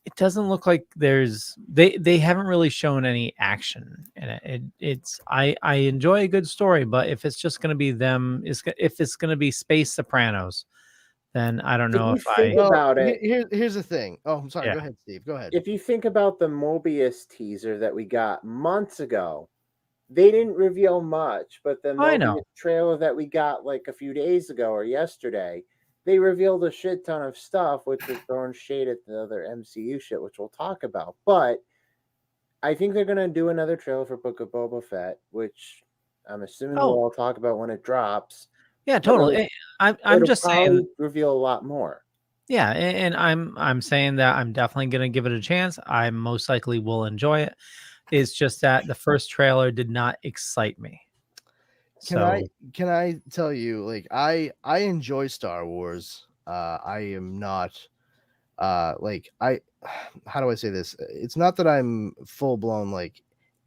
it doesn't look like they haven't really shown any action in it. I enjoy a good story, but if it's just going to be them, if it's going to be Space Sopranos, then I don't know if I. About it. Here's the thing. Oh, I'm sorry. Yeah. Go ahead, Steve. Go ahead. If you think about the Morbius teaser that we got months ago, they didn't reveal much, but the Morbius trailer that we got like a few days ago or yesterday, they revealed a shit ton of stuff, which was throwing shade at the other MCU shit, which we'll talk about. But I think they're gonna do another trailer for Book of Boba Fett, which I'm assuming we'll all talk about when it drops. Yeah, totally. I'm just saying, reveal a lot more. Yeah, and I'm saying that I'm definitely gonna give it a chance. I most likely will enjoy it. It's just that the first trailer did not excite me. Can I tell you, like, I enjoy Star Wars. I am not how do I say this? It's not that I'm full blown like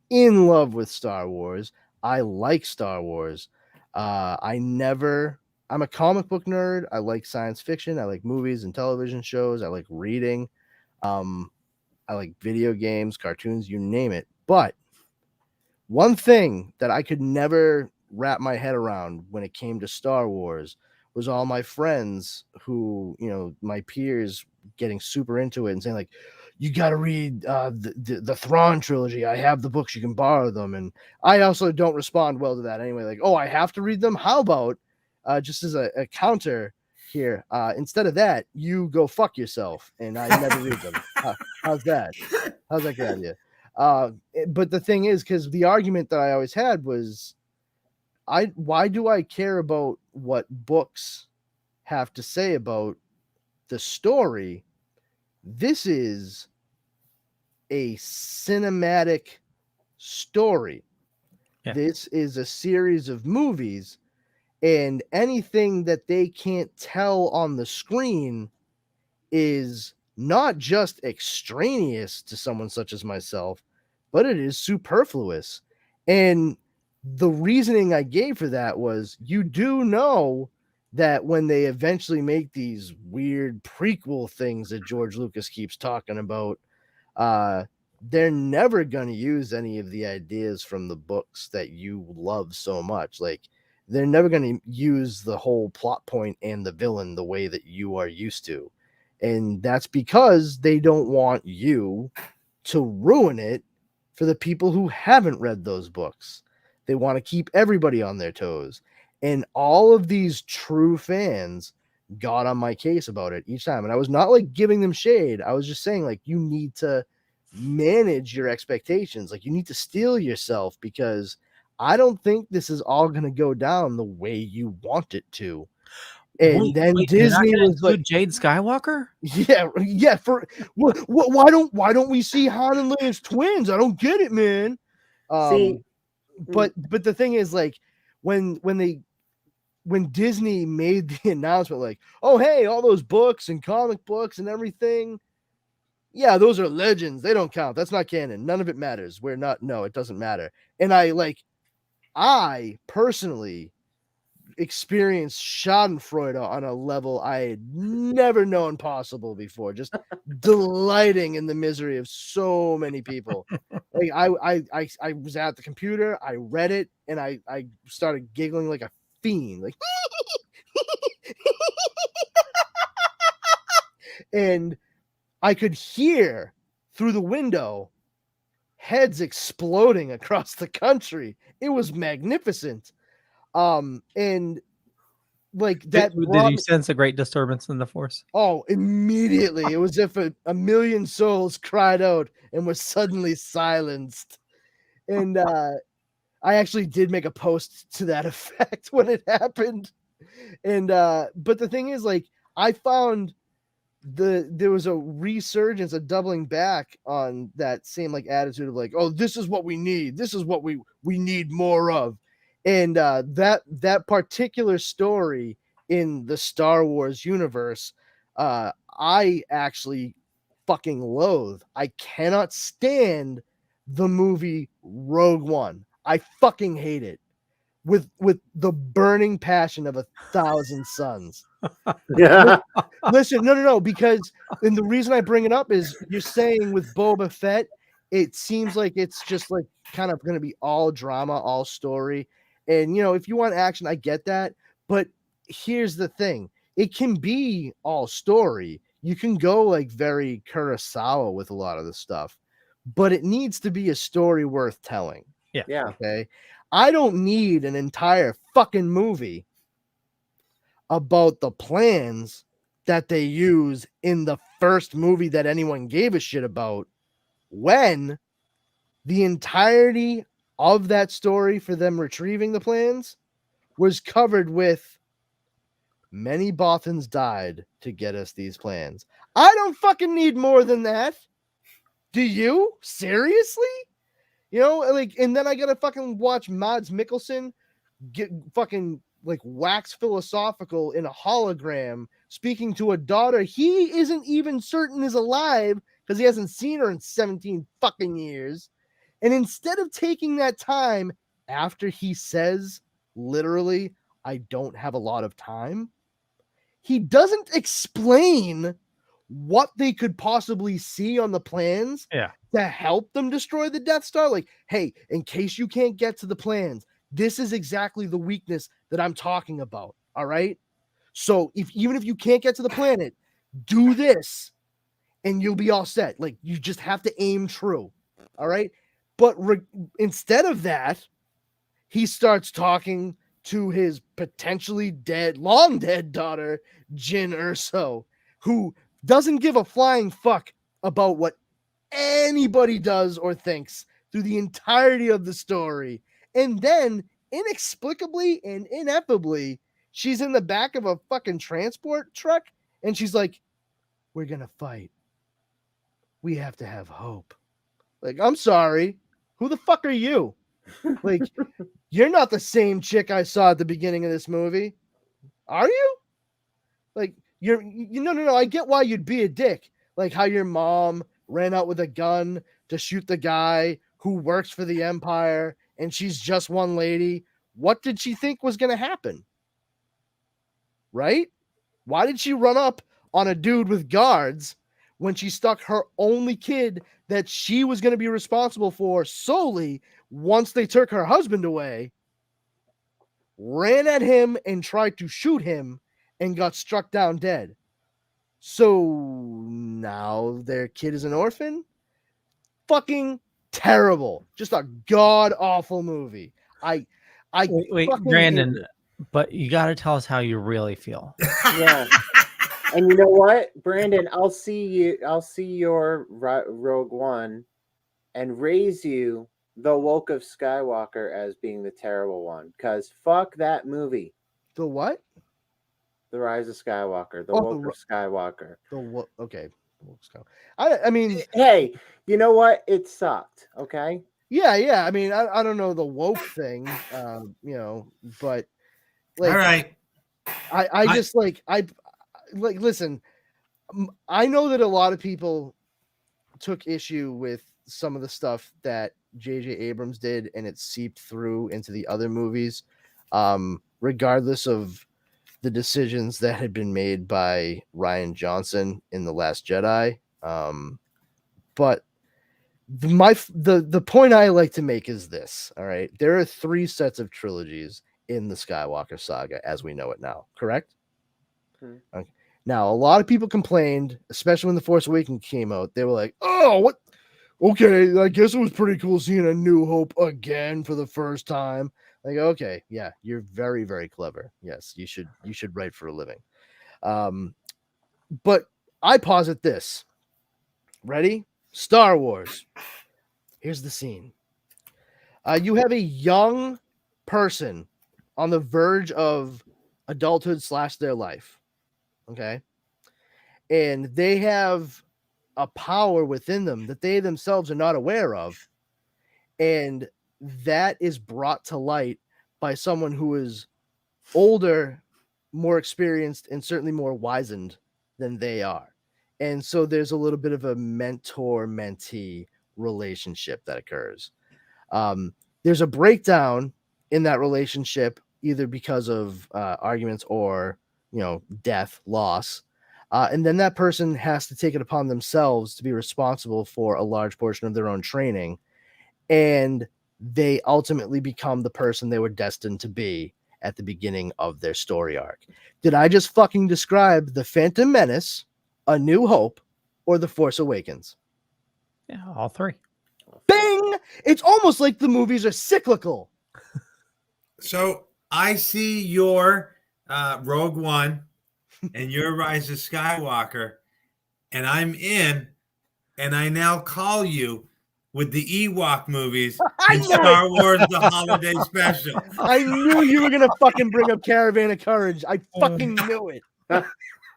in love with Star Wars. I like Star Wars. I'm a comic book nerd. I like science fiction. I like movies and television shows. I like reading. I like video games, cartoons, you name it. But one thing that I could never wrap my head around when it came to Star Wars was all my friends who, my peers getting super into it and saying like, you got to read the Thrawn trilogy. I have the books. You can borrow them. And I also don't respond well to that anyway. Like, oh, I have to read them. How about just as a counter here, instead of that, you go fuck yourself and I never read them. How's that? How's that good idea? But the thing is, because the argument that I always had was, why do I care about what books have to say about the story? This is a cinematic story. Yeah. This is a series of movies, and anything that they can't tell on the screen is not just extraneous to someone such as myself, but it is superfluous. And the reasoning I gave for that was, you do know that when they eventually make these weird prequel things that George Lucas keeps talking about, they're never going to use any of the ideas from the books that you love so much. Like, they're never going to use the whole plot point and the villain the way that you are used to. And that's because they don't want you to ruin it for the people who haven't read those books. They want to keep everybody on their toes. And all of these true fans got on my case about it each time. And I was not like giving them shade. I was just saying, like, you need to manage your expectations. Like, you need to steel yourself, because I don't think this is all going to go down the way you want it to. And then Disney was like, Jade Skywalker. Yeah. For why don't we see Han and Leia as twins? I don't get it, man. But the thing is, like, when Disney made the announcement, like, oh, hey, all those books and comic books and everything, yeah, those are legends. They don't count. That's not canon. None of it matters. No, it doesn't matter. And I personally experienced Schadenfreude on a level I had never known possible before, just delighting in the misery of so many people. Like, I was at the computer, I read it, and I started giggling like a fiend, like and I could hear through the window heads exploding across the country. It was magnificent. And like that. Did you sense a great disturbance in the force? Oh, immediately. It was as if a million souls cried out and were suddenly silenced. And I actually did make a post to that effect when it happened. And but the thing is, like, I found there was a resurgence, a doubling back on that same like attitude of like, oh, this is what we need. This is what we need more of. And that particular story in the Star Wars universe, I actually fucking loathe. I cannot stand the movie Rogue One. I fucking hate it with the burning passion of 1,000 suns. Yeah. Listen, no, because, and the reason I bring it up is, you're saying with Boba Fett, it seems like it's just like kind of going to be all drama, all story. And, if you want action, I get that. But here's the thing. It can be all story. You can go like very Kurosawa with a lot of the stuff, but it needs to be a story worth telling. Yeah. Okay. I don't need an entire fucking movie about the plans that they use in the first movie that anyone gave a shit about, when the entirety of that story for them retrieving the plans was covered with many Bothans died to get us these plans. I don't fucking need more than that. Do you? Seriously? Like, and then I gotta fucking watch Mads Mikkelsen get fucking like wax philosophical in a hologram speaking to a daughter he isn't even certain is alive because he hasn't seen her in 17 fucking years. And instead of taking that time after he says, literally, I don't have a lot of time, he doesn't explain what they could possibly see on the plans to help them destroy the Death Star. Like, hey, in case you can't get to the plans, this is exactly the weakness that I'm talking about. All right. So even if you can't get to the planet, do this and you'll be all set. Like, you just have to aim true. All right. But instead of that, he starts talking to his potentially long dead daughter, Jyn Erso, who doesn't give a flying fuck about what anybody does or thinks through the entirety of the story. And then, inexplicably and ineffably, she's in the back of a fucking transport truck, and she's like, we're gonna fight. We have to have hope. Like, I'm sorry. Who the fuck are you? Like, you're not the same chick I saw at the beginning of this movie. Are you? Like, no. I get why you'd be a dick. Like how your mom ran out with a gun to shoot the guy who works for the Empire and she's just one lady, what did she think was going to happen? Right? Why did she run up on a dude with guards when she stuck her only kid that she was going to be responsible for solely once they took her husband away, ran at him and tried to shoot him and got struck down dead? So now their kid is an orphan? Fucking terrible. Just a god awful movie. I Wait, fucking Brandon, hate it. but you got to tell us how you really feel. Yeah. And you know what, Brandon? I'll see your Rogue One and raise you the Woke of Skywalker as being the terrible one. Because fuck that movie. The what? The Rise of Skywalker. The Oh, Woke of Skywalker. The what? Okay. I mean, hey, you know what? It sucked. Okay. yeah. I mean, I don't know the woke thing, but like, All right. I just like listen. I know that a lot of people took issue with some of the stuff that J.J. Abrams did, and it seeped through into the other movies, regardless of the decisions that had been made by Rian Johnson in The Last Jedi. But the point I like to make is this. All right. There are 3 sets of trilogies in the Skywalker saga as we know it now. Correct? Okay. Now, a lot of people complained, especially when The Force Awakens came out. They were like, oh, what? Okay, I guess it was pretty cool seeing A New Hope again for the first time. Like, okay, yeah, you're very, very clever. Yes, you should write for a living. But I posit this. Ready? Star Wars. Here's the scene. You have a young person on the verge of adulthood / their life. Okay. And they have a power within them that they themselves are not aware of. And that is brought to light by someone who is older, more experienced, and certainly more wizened than they are. And so there's a little bit of a mentor-mentee relationship that occurs. There's a breakdown in that relationship, either because of arguments or, death, loss. And then that person has to take it upon themselves to be responsible for a large portion of their own training. And they ultimately become the person they were destined to be at the beginning of their story arc. Did I just fucking describe The Phantom Menace, A New Hope, or The Force Awakens? Yeah, all 3. Bing! It's almost like the movies are cyclical. So I see your Rogue One and your Rise of Skywalker, and I'm in, and I now call you with the Ewok movies and Star Wars The Holiday Special. I knew you were going to fucking bring up Caravan of Courage. I fucking knew it. I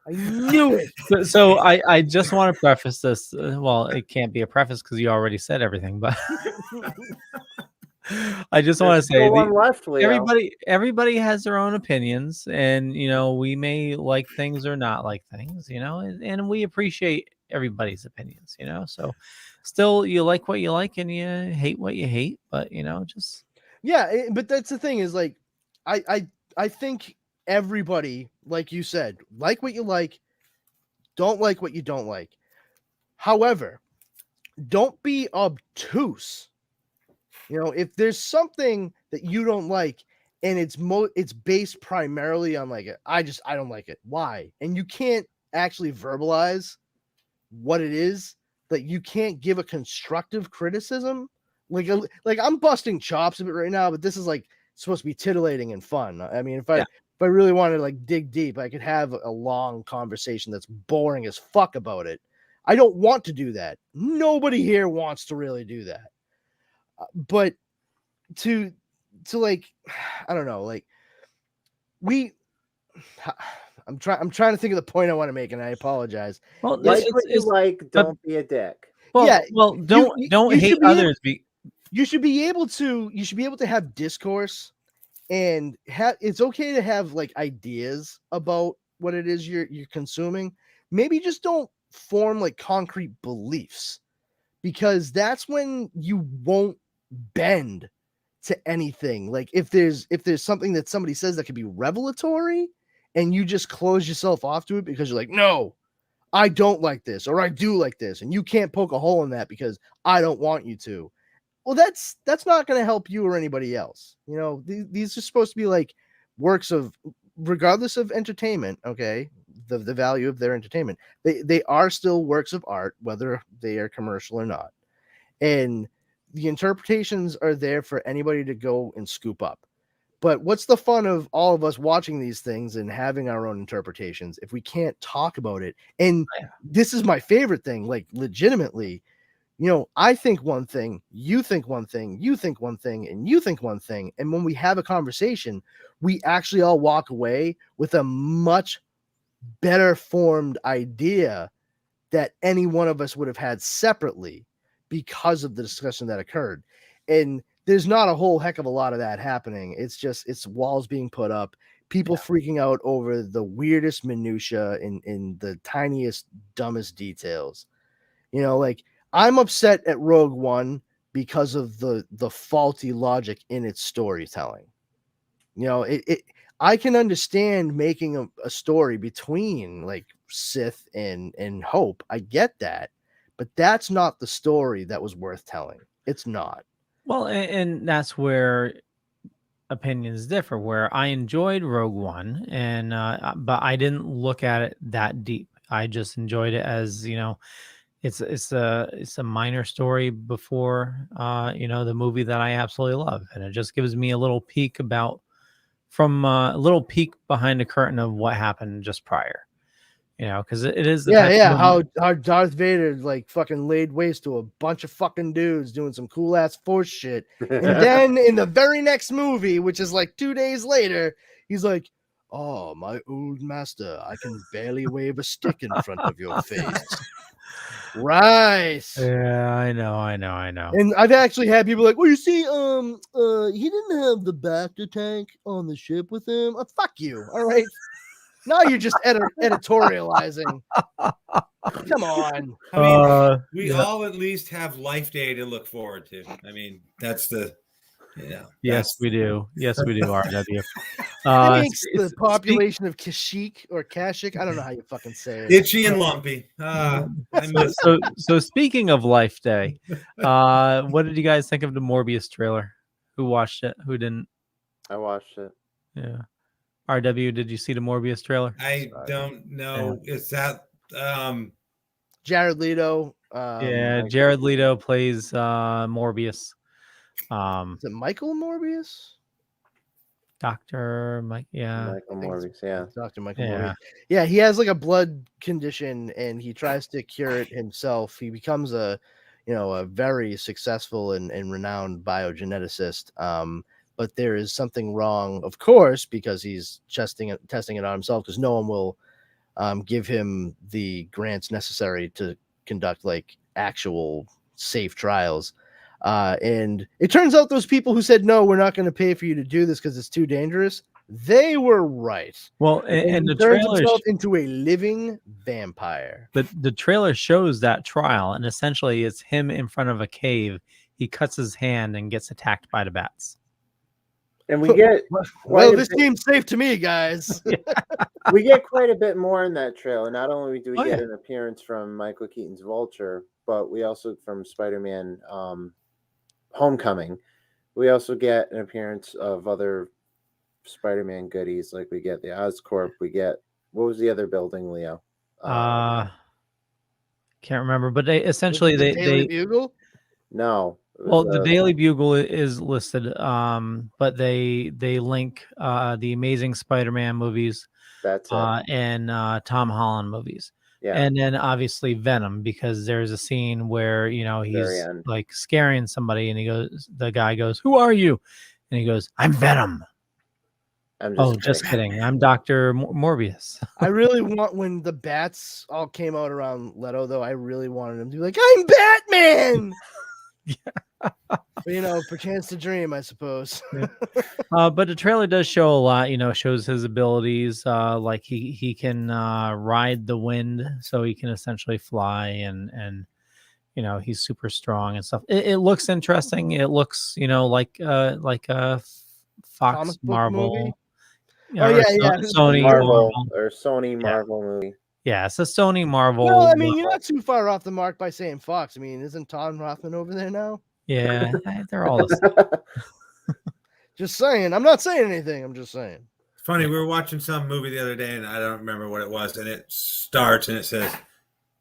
knew it. So I just want to preface this. Well, it can't be a preface because you already said everything, but I just want to say everybody has their own opinions, and we may like things or not like things, and we appreciate everybody's opinions, so still you like what you like and you hate what you hate, but just but that's the thing is like I think everybody, like you said, like what you like, don't like what you don't like. However, don't be obtuse. If there's something that you don't like and it's based primarily on like I don't like it. Why? And you can't actually verbalize what it is, that you can't give a constructive criticism. Like I'm busting chops a bit right now, but this is like supposed to be titillating and fun. I mean, if I really wanted to like dig deep, I could have a long conversation that's boring as fuck about it. I don't want to do that. Nobody here wants to really do that. But to like, I don't know, like I'm trying to think of the point I want to make, and I apologize. Well, don't be a dick. Don't hate others. You should be able to have discourse, and it's okay to have like ideas about what it is you're consuming. Maybe just don't form like concrete beliefs, because that's when you won't bend to anything. Like if there's something that somebody says that could be revelatory, and you just close yourself off to it because you're like, no, I don't like this, or I do like this, and you can't poke a hole in that because I don't want you to. Well, that's not going to help you or anybody else. You know, these are supposed to be like works of, regardless of entertainment, okay, the value of their entertainment. They are still works of art, whether they are commercial or not. And the interpretations are there for anybody to go and scoop up. But what's the fun of all of us watching these things and having our own interpretations if we can't talk about it? And this is my favorite thing, like legitimately, you know, I think one thing, you think one thing, you think one thing, and you think one thing. And when we have a conversation, we actually all walk away with a much better formed idea that any one of us would have had separately because of the discussion that occurred. And there's not a whole heck of a lot of that happening. It's walls being put up, people freaking out over the weirdest minutia in the tiniest, dumbest details. You know, like, I'm upset at Rogue One because of the faulty logic in its storytelling. You know, I can understand making a story between like Sith and Hope. I get that, but that's not the story that was worth telling. It's not. Well, and that's where opinions differ. Where I enjoyed Rogue One, and but I didn't look at it that deep. I just enjoyed it as, you know, it's a minor story before the movie that I absolutely love, and it just gives me a little peek about a little peek behind the curtain of what happened just prior. You know, because it is the type of movie. How Darth Vader like fucking laid waste to a bunch of fucking dudes doing some cool ass Force shit, and then in the very next movie, which is like 2 days later, he's like, "Oh, my old master, I can barely wave a stick in front of your face." Right. Yeah, I know. And I've actually had people like, well, you see, he didn't have the Bacta tank on the ship with him. Fuck you. All right. Now you're just editorializing. Come on. I mean, we all at least have Life Day to look forward to. I mean, that's the, Yes, we do. Yes, we do, RW. That makes the population of Kashyyyk or Kashyyyk, I don't know how you fucking say it. Itchy and lumpy. So speaking of Life Day, what did you guys think of the Morbius trailer? Who watched it? Who didn't? I watched it. Yeah. RW, did you see the Morbius trailer? I don't know. Yeah. Is that Jared Leto? Jared Leto plays Morbius. Is it Michael Morbius? Dr. Mike, Michael Morbius, yeah. Dr. Michael Morbius. Yeah, he has like a blood condition and he tries to cure it himself. He becomes a very successful and renowned biogeneticist. But there is something wrong, of course, because he's testing it on himself, because no one will give him the grants necessary to conduct like actual safe trials. And it turns out those people who said, no, we're not going to pay for you to do this because it's too dangerous, they were right. Well, and the turns trailer himself into a living vampire. The trailer shows that trial, and essentially it's him in front of a cave. He cuts his hand and gets attacked by the bats. And we get this seems safe to me, guys. We get quite a bit more in that trailer. Not only do we get an appearance from Michael Keaton's Vulture, but we also from Spider-Man Homecoming, we also get an appearance of other Spider-Man goodies. Like we get the Oscorp. We get, what was the other building, Leo? Can't remember, but they essentially the Daily Bugle. No. Well, the Daily Bugle is listed, but they link the Amazing Spider-Man movies, that's it. and Tom Holland movies, yeah, and then obviously Venom, because there's a scene where he's like scaring somebody, and the guy goes, "Who are you?" And he goes, "I'm Venom." Just kidding. I'm Dr. Morbius. I really want, when the bats all came out around Leto, though, I really wanted him to be like, "I'm Batman." But, perchance to dream, I suppose. But the trailer does show a lot. Shows his abilities. Like he can ride the wind, so he can essentially fly, and he's super strong and stuff. It looks interesting. It looks, like a Fox Comic book Marvel. movie? Or Sony Marvel Marvel. or Sony Marvel movie. Yeah, it's a Sony Marvel. Well, I mean, you're not too far off the mark by saying Fox. I mean, isn't Tom Rothman over there now? Yeah, they're all the same. Just saying. I'm not saying anything. I'm just saying. It's funny. We were watching some movie the other day, and I don't remember what it was, and it starts and it says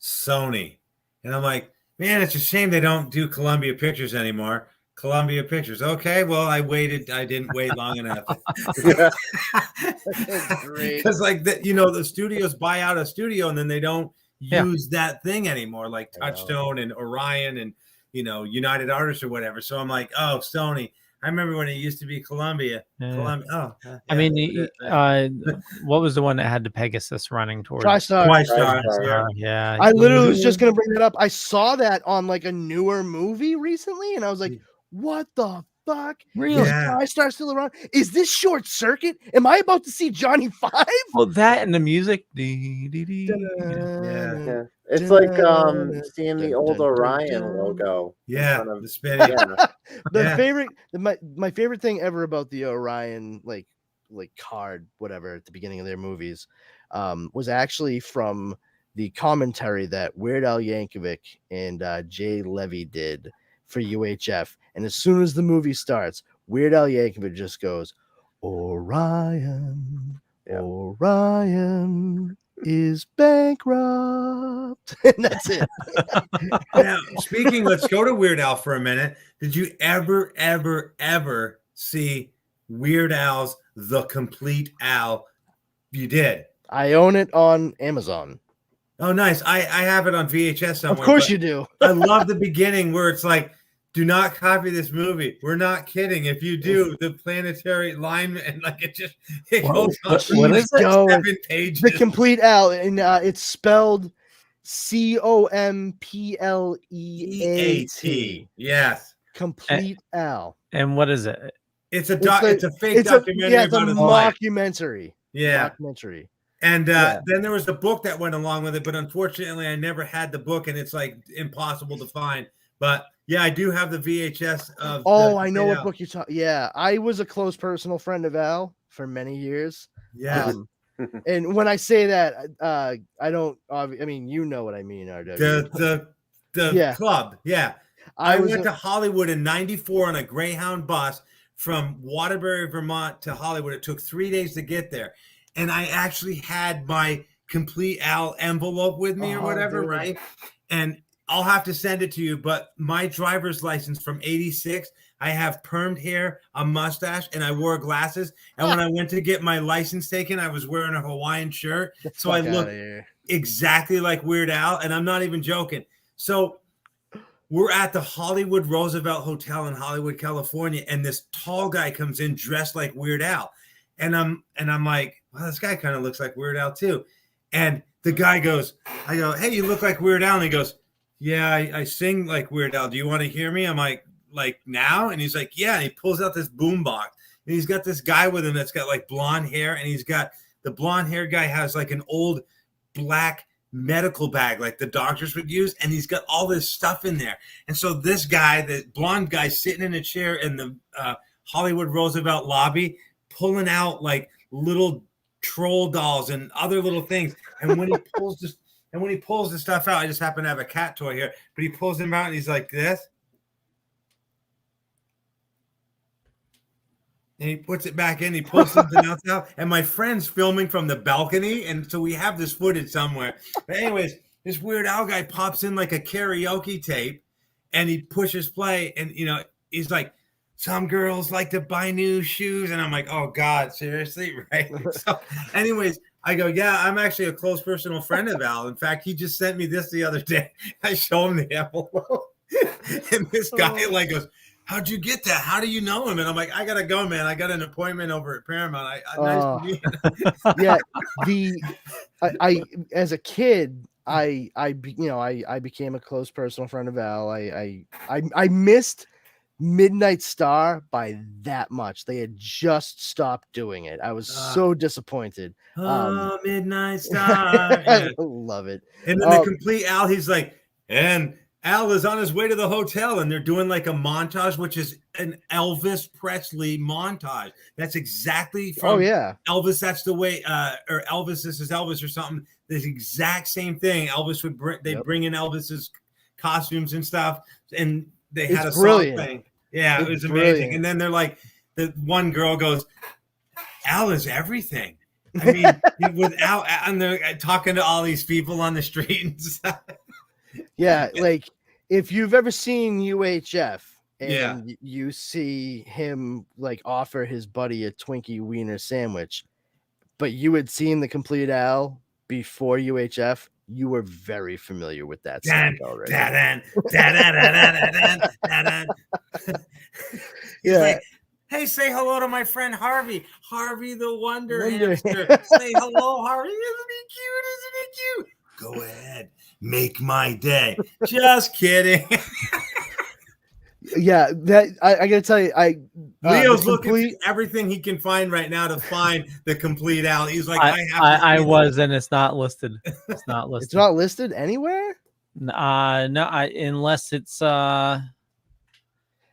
Sony, and I'm like, man, it's a shame they don't do Columbia Pictures anymore. Columbia Pictures. Okay, well, I waited. I didn't wait long enough. Because the studios buy out a studio and then they don't use that thing anymore, like Touchstone and Orion and United Artists or whatever. So I'm like, oh, Sony. I remember when it used to be Columbia. Yeah. I mean, what was the one that had the Pegasus running towards? TriStar. Yeah. I literally was just gonna bring that up. I saw that on like a newer movie recently, and I was like, what the fuck? Really? Is TriStar still around? Is this Short Circuit? Am I about to see Johnny 5? Well, that and the music. Yeah. It's like seeing the old Orion logo. Yeah, the spinning. My favorite thing ever about the Orion like card, whatever, at the beginning of their movies, was actually from the commentary that Weird Al Yankovic and Jay Levy did for UHF. And as soon as the movie starts, Weird Al Yankovic just goes, Orion, Orion is bankrupt. And that's it. Now, let's go to Weird Al for a minute. Did you ever see Weird Al's The Complete Al? You did. I own it on Amazon. Oh, nice. I have it on VHS somewhere. Of course you do. I love the beginning where it's like, do not copy this movie. We're not kidding. If you do, the planetary alignment and it goes on. What is it? 7 pages. The Complete Al, and it's spelled COMPLEAT. Yes. Complete Al. And what is it? It's a fake documentary. It's a mockumentary. Yeah. Mockumentary. And then there was a book that went along with it, but unfortunately I never had the book and it's impossible to find. But yeah, I do have the VHS of. Oh, I know what book you're talking. Yeah, I was a close personal friend of Al for many years. Yeah. And when I say that, I don't. I mean, you know what I mean, RW. The club. Yeah. I went to Hollywood in '94 on a Greyhound bus from Waterbury, Vermont to Hollywood. It took 3 days to get there, and I actually had my Complete Al envelope with me or whatever, right? And I'll have to send it to you, but my driver's license from '86, I have permed hair, a mustache, and I wore glasses. And when I went to get my license taken, I was wearing a Hawaiian shirt. So I looked exactly like Weird Al, and I'm not even joking. So we're at the Hollywood Roosevelt Hotel in Hollywood, California, and this tall guy comes in dressed like Weird Al. And I'm like, well, this guy kind of looks like Weird Al too. And the guy goes, I go, hey, you look like Weird Al. And he goes, yeah, I sing like Weird Al. Do you want to hear me? I'm like now? And he's like, yeah. And he pulls out this boombox. And he's got this guy with him that's got blonde hair. And he's got the blonde hair guy has an old black medical bag like the doctors would use. And he's got all this stuff in there. And so this guy, the blonde guy, sitting in a chair in the Hollywood Roosevelt lobby, pulling out little troll dolls and other little things. And when he pulls this. And when he pulls the stuff out, I just happen to have a cat toy here, but he pulls them out and he's like this. And he puts it back in. He pulls something else out. And my friend's filming from the balcony. And so we have this footage somewhere. But anyways, this Weird Al guy pops in like a karaoke tape and he pushes play. And, he's like, some girls like to buy new shoes. And I'm like, oh, God, seriously? Right? So anyways, I go, yeah, I'm actually a close personal friend of Al. In fact, he just sent me this the other day. I show him the envelope. And this guy goes, how'd you get that? How do you know him? And I'm like, I got to go, man. I got an appointment over at Paramount. Nice to meet you. Yeah, I as a kid, I became a close personal friend of Al. I missed Midnight Star by that much. They had just stopped doing it. I was so disappointed. Midnight Star. I love it. And then the Complete Al, he's like, and Al is on his way to the hotel and they're doing like a montage, which is an Elvis Presley montage. That's exactly from Elvis. That's the way, or Elvis, this is Elvis or something. The exact same thing. Elvis would bring in Elvis's costumes and stuff. And they had a song playing. Yeah, it was amazing. And then they're like, the one girl goes, Al is everything. I mean, without, and they're talking to all these people on the street and stuff. Yeah, like if you've ever seen UHF and you see him like offer his buddy a Twinkie wiener sandwich, but you had seen the complete Al before UHF, you were very familiar with that song already. He's like, hey, say hello to my friend Harvey. Harvey the Wonder Hamster. Say hello, Harvey. Isn't he cute? Isn't he cute? Go ahead. Make my day. Just kidding. Yeah, that I gotta tell you, Leo's looking at everything he can find right now to find the complete Al. He's like, I was, and it's not listed. It's not listed. It's not listed anywhere. No, unless it's Are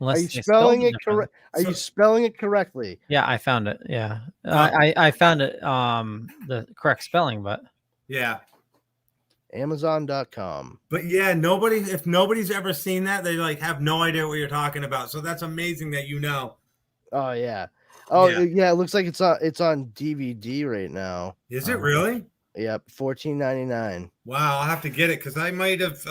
you spelling it correct? Are you spelling it correctly? Yeah, I found it. Yeah, I found it. The correct spelling, but yeah. Amazon.com. But yeah, if nobody's ever seen that, they like have no idea what you're talking about. So that's amazing that you know. Oh yeah. Oh yeah, it looks like it's on DVD right now. Is it really? Yep, $14.99. Wow, I'll have to get it because I might have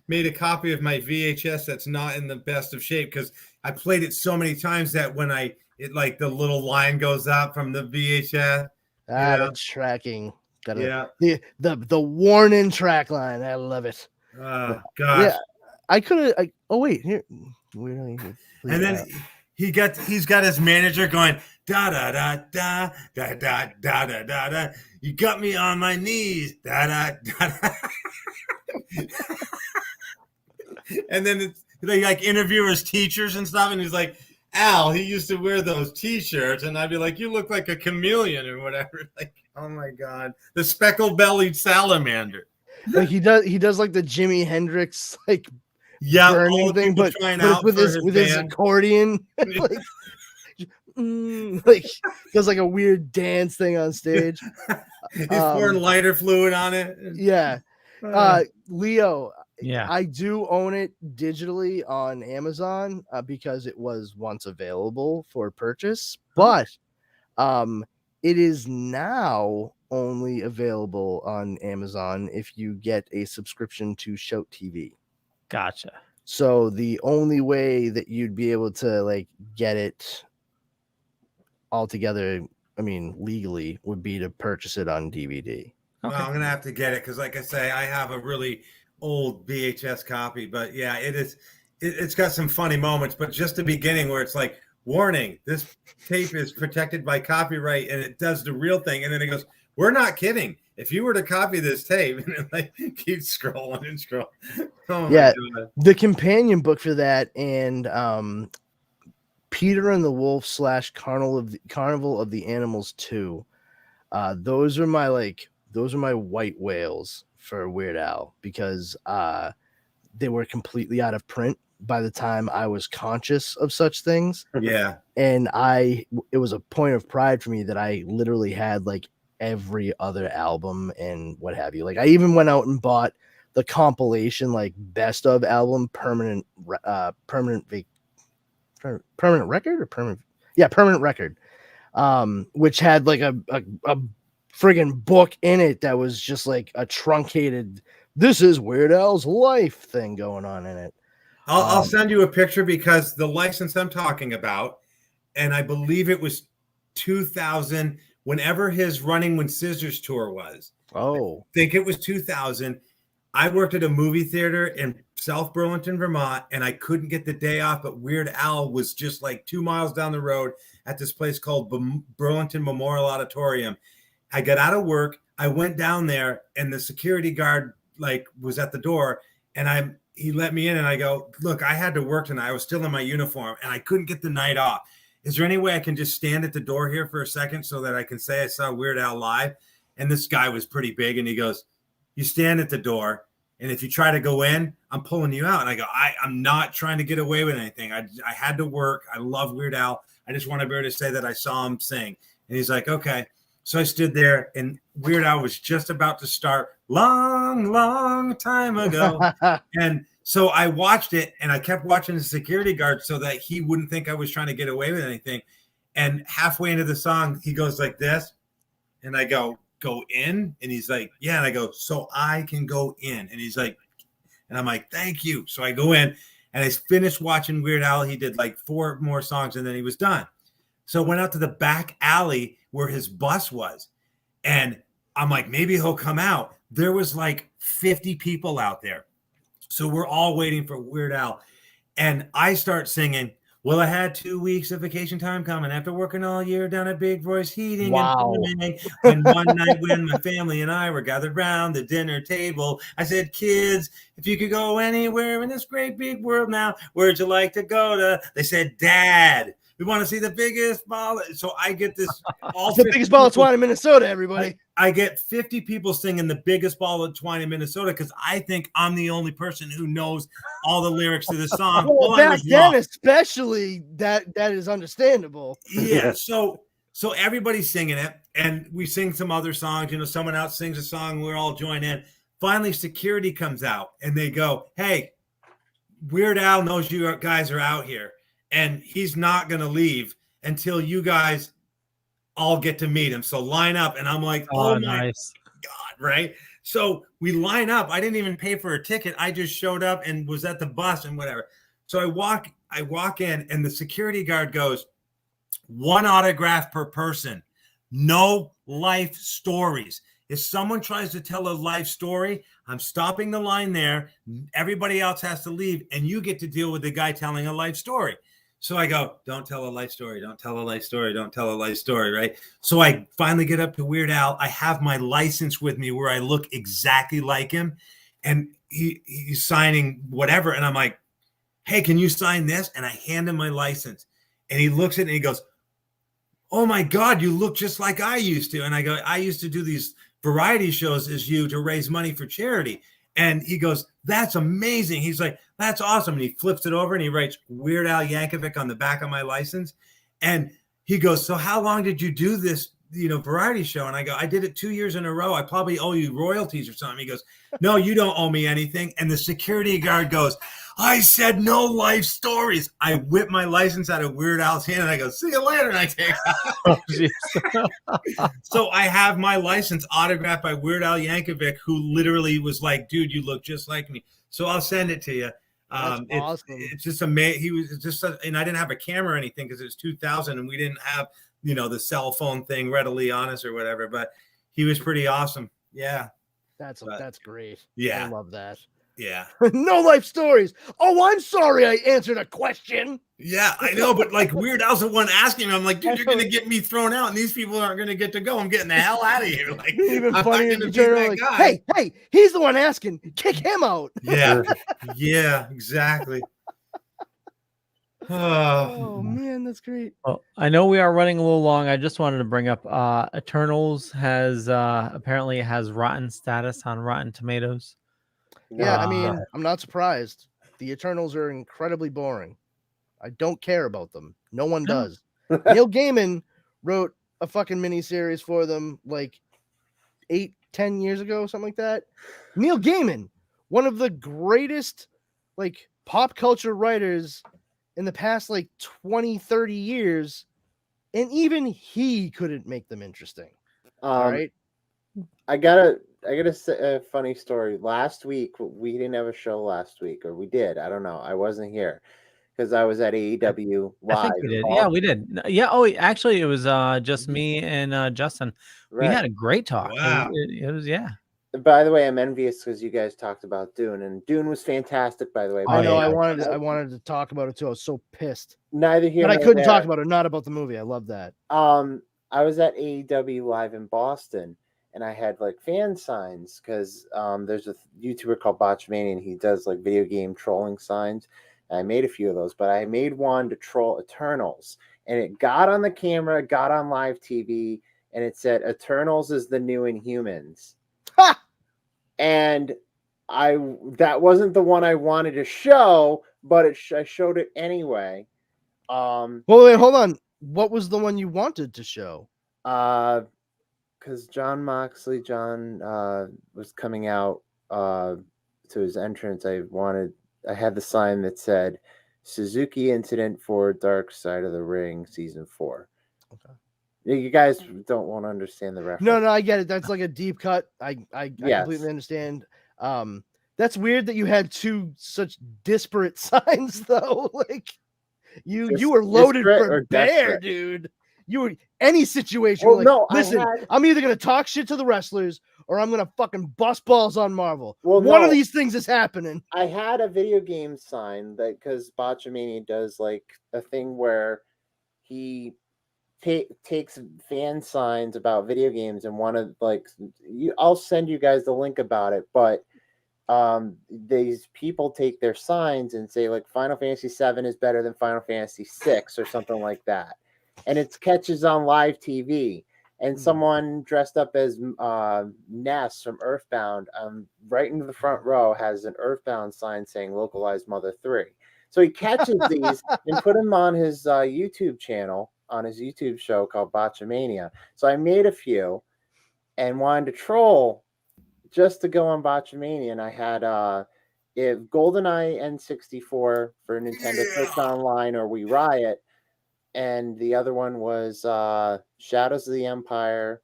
made a copy of my VHS that's not in the best of shape because I played it so many times that when it like the little line goes up from the VHS. The tracking. The warning track line. I love it. Oh gosh. Yeah, I could have. Oh wait, here. And then he's got his manager going da da da da da da da da da da. You got me on my knees. Da da da. Da. And then they like interview his teachers and stuff, and he's like, Al, he used to wear those T-shirts, and I'd be like, you look like a chameleon or whatever. Like, oh my god, the speckled-bellied salamander. Like he does like the Jimi Hendrix like burning thing, but with his accordion, like does like a weird dance thing on stage. He's pouring lighter fluid on it. Yeah, Leo. Yeah, I do own it digitally on Amazon because it was once available for purchase, but it is now only available on Amazon if you get a subscription to Shout TV. Gotcha. So the only way that you'd be able to like get it all together, I mean, legally, would be to purchase it on DVD. Okay. Well, I'm gonna have to get it because, like I say, I have a really old VHS copy, but yeah, it's got some funny moments, but just the beginning where it's like, warning, this tape is protected by copyright, and it does the real thing, and then it goes, we're not kidding, if you were to copy this tape, and it like keeps scrolling and scrolling. Oh yeah, the companion book for that and Peter and the Wolf / Carnival of the Animals 2, those are my white whales for Weird Al because they were completely out of print by the time I was conscious of such things. Yeah. And it was a point of pride for me that I literally had like every other album and what have you. Like I even went out and bought the compilation, like best of album, permanent record, which had like a friggin' book in it that was just like a truncated, this is Weird Al's life thing going on in it. I'll send you a picture because the license I'm talking about, and I believe it was 2000, whenever his Running When Scissors tour was. Oh. I think it was 2000. I worked at a movie theater in South Burlington, Vermont, and I couldn't get the day off, but Weird Al was just like 2 miles down the road at this place called Burlington Memorial Auditorium. I got out of work. I went down there, and the security guard like was at the door, and he let me in, and I go, look, I had to work tonight. I was still in my uniform, and I couldn't get the night off. Is there any way I can just stand at the door here for a second so that I can say I saw Weird Al live? And this guy was pretty big, and he goes, you stand at the door, And if you try to go in, I'm pulling you out. And I go, I'm not trying to get away with anything. I had to work. I love Weird Al. I just want to be able to say that I saw him sing. And he's like, okay. So I stood there, and Weird Al was just about to start long time ago. And so I watched it, and I kept watching the security guard so that he wouldn't think I was trying to get away with anything. And halfway into the song, he goes like this. And I go in? And he's like, yeah. And I go, so I can go in. And he's like, and I'm like, thank you. So I go in, and I finished watching Weird Al. He did like 4 more songs, and then he was done. So I went out to the back alley where his bus was. And I'm like, maybe he'll come out. There was like 50 people out there. So we're all waiting for Weird Al. And I start singing, well, I had 2 weeks of vacation time coming after working all year down at Big Voice Heating. Wow. And one night when my family and I were gathered round the dinner table, I said, kids, if you could go anywhere in this great big world now, where'd you like to go to? They said, Dad, we want to see the biggest ball. So I get this. All the biggest ball of twine in Minnesota, everybody. I get 50 people singing the biggest ball of twine in Minnesota because I think I'm the only person who knows all the lyrics to the song. Well, back then, especially, that is understandable. Yeah. So everybody's singing it, and we sing some other songs. You know, someone else sings a song, we're all join in. Finally, security comes out, and they go, hey, Weird Al knows you guys are out here, and he's not going to leave until you guys all get to meet him. So line up. And I'm like, oh my nice. God, right? So we line up. I didn't even pay for a ticket. I just showed up and was at the bus and whatever. So I walk in, and the security guard goes, 1 autograph per person, no life stories. If someone tries to tell a life story, I'm stopping the line there. Everybody else has to leave, and you get to deal with the guy telling a life story. So I go, don't tell a life story. Don't tell a life story. Don't tell a life story, right? So I finally get up to Weird Al. I have my license with me where I look exactly like him. And he's signing whatever. And I'm like, hey, can you sign this? And I hand him my license. And he looks at it and he goes, oh my God, you look just like I used to. And I go, I used to do these variety shows as you to raise money for charity. And he goes, that's amazing. He's like, that's awesome. And he flips it over and he writes Weird Al Yankovic on the back of my license. And he goes, so how long did you do this, variety show? And I go, I did it 2 years in a row. I probably owe you royalties or something. He goes, no, you don't owe me anything. And the security guard goes, I said no life stories. I whip my license out of Weird Al's hand and I go, see you later. And I take off. So I have my license autographed by Weird Al Yankovic, who literally was like, dude, you look just like me. So I'll send it to you. That's awesome. It's just amazing. He was just, and I didn't have a camera or anything because it was 2000 and we didn't have, the cell phone thing readily on us or whatever, but he was pretty awesome. Yeah. That's great. Yeah. I love that. Yeah. No life stories. Oh, I'm sorry I answered a question. Yeah, I know, but like Weird Al's the one asking. I'm like, dude, you're going to get me thrown out, and these people aren't going to get to go. I'm getting the hell out of here. Like, even funnier, you turn around like, hey, he's the one asking. Kick him out. Yeah, yeah, exactly. Oh man, that's great. Well, I know we are running a little long. I just wanted to bring up Eternals has apparently has rotten status on Rotten Tomatoes. Yeah, I mean, I'm not surprised. The Eternals are incredibly boring. I don't care about them. No one does. Neil Gaiman wrote a fucking miniseries for them like 8-10 years ago, something like that. Neil Gaiman, one of the greatest like pop culture writers in the past like 20-30 years, and even he couldn't make them interesting. All right. I gotta say a funny story. Last week, we didn't have a show last week, or we did. I don't know. I wasn't here because I was at AEW Live. I think we did. Yeah, we did. Yeah. Oh, actually, it was just me and Justin. Right. We had a great talk. Wow. It was, yeah. By the way, I'm envious because you guys talked about Dune, and Dune was fantastic. By the way, I know. I wanted to talk about it too. I was so pissed. Neither here, but I couldn't talk about it. Not about the movie. I love that. I was at AEW Live in Boston. And I had like fan signs because there's a YouTuber called Botchmania, and he does like video game trolling signs. And I made a few of those, but I made one to troll Eternals, and it got on the camera, got on live TV, and it said Eternals is the new Inhumans. Ha! And that wasn't the one I wanted to show, but I showed it anyway. Well, wait, hold on. What was the one you wanted to show? Because John Moxley, was coming out to his entrance. I had the sign that said Suzuki Incident for Dark Side of the Ring Season 4. Okay. You guys don't want to understand the reference. No, I get it. That's like a deep cut. I completely understand. That's weird that you had two such disparate signs though. Like you were loaded for bear, desperate? Dude. You were any situation. Well, like, no, listen, I'm either gonna talk shit to the wrestlers or I'm gonna fucking bust balls on Marvel. Well, one of these things is happening. I had a video game sign that because Botchamania does like a thing where he takes fan signs about video games, and one of I'll send you guys the link about it, but these people take their signs and say like Final Fantasy 7 is better than Final Fantasy 6 or something like that, and it catches on live TV. And someone dressed up as Ness from Earthbound, right into the front row, has an Earthbound sign saying "Localized Mother 3." So he catches these and put them on his YouTube channel, on his YouTube show called Botchamania. So I made a few and wanted to troll just to go on Botchamania. And I had GoldenEye N64 for Nintendo Switch Online or We Riot. And the other one was Shadows of the Empire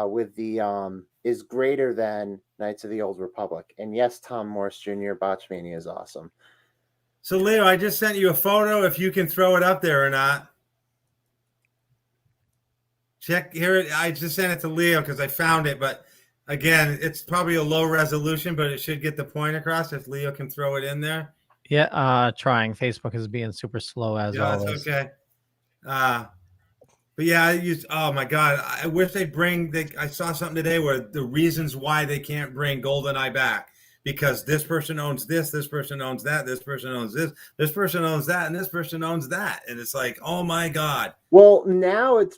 with the is greater than Knights of the Old Republic. And yes, Tom Morse Jr., Botchamania is awesome. So, Leo, I just sent you a photo if you can throw it up there or not. Check here. I just sent it to Leo because I found it. But again, it's probably a low resolution, but it should get the point across if Leo can throw it in there. Yeah, trying. Facebook is being super slow as always. That's okay. But yeah, oh my God, I wish they'd I saw something today where the reasons why they can't bring GoldenEye back, because this person owns this person owns that, this person owns this person owns that, and this person owns that. And it's like, oh my God. Well, now it's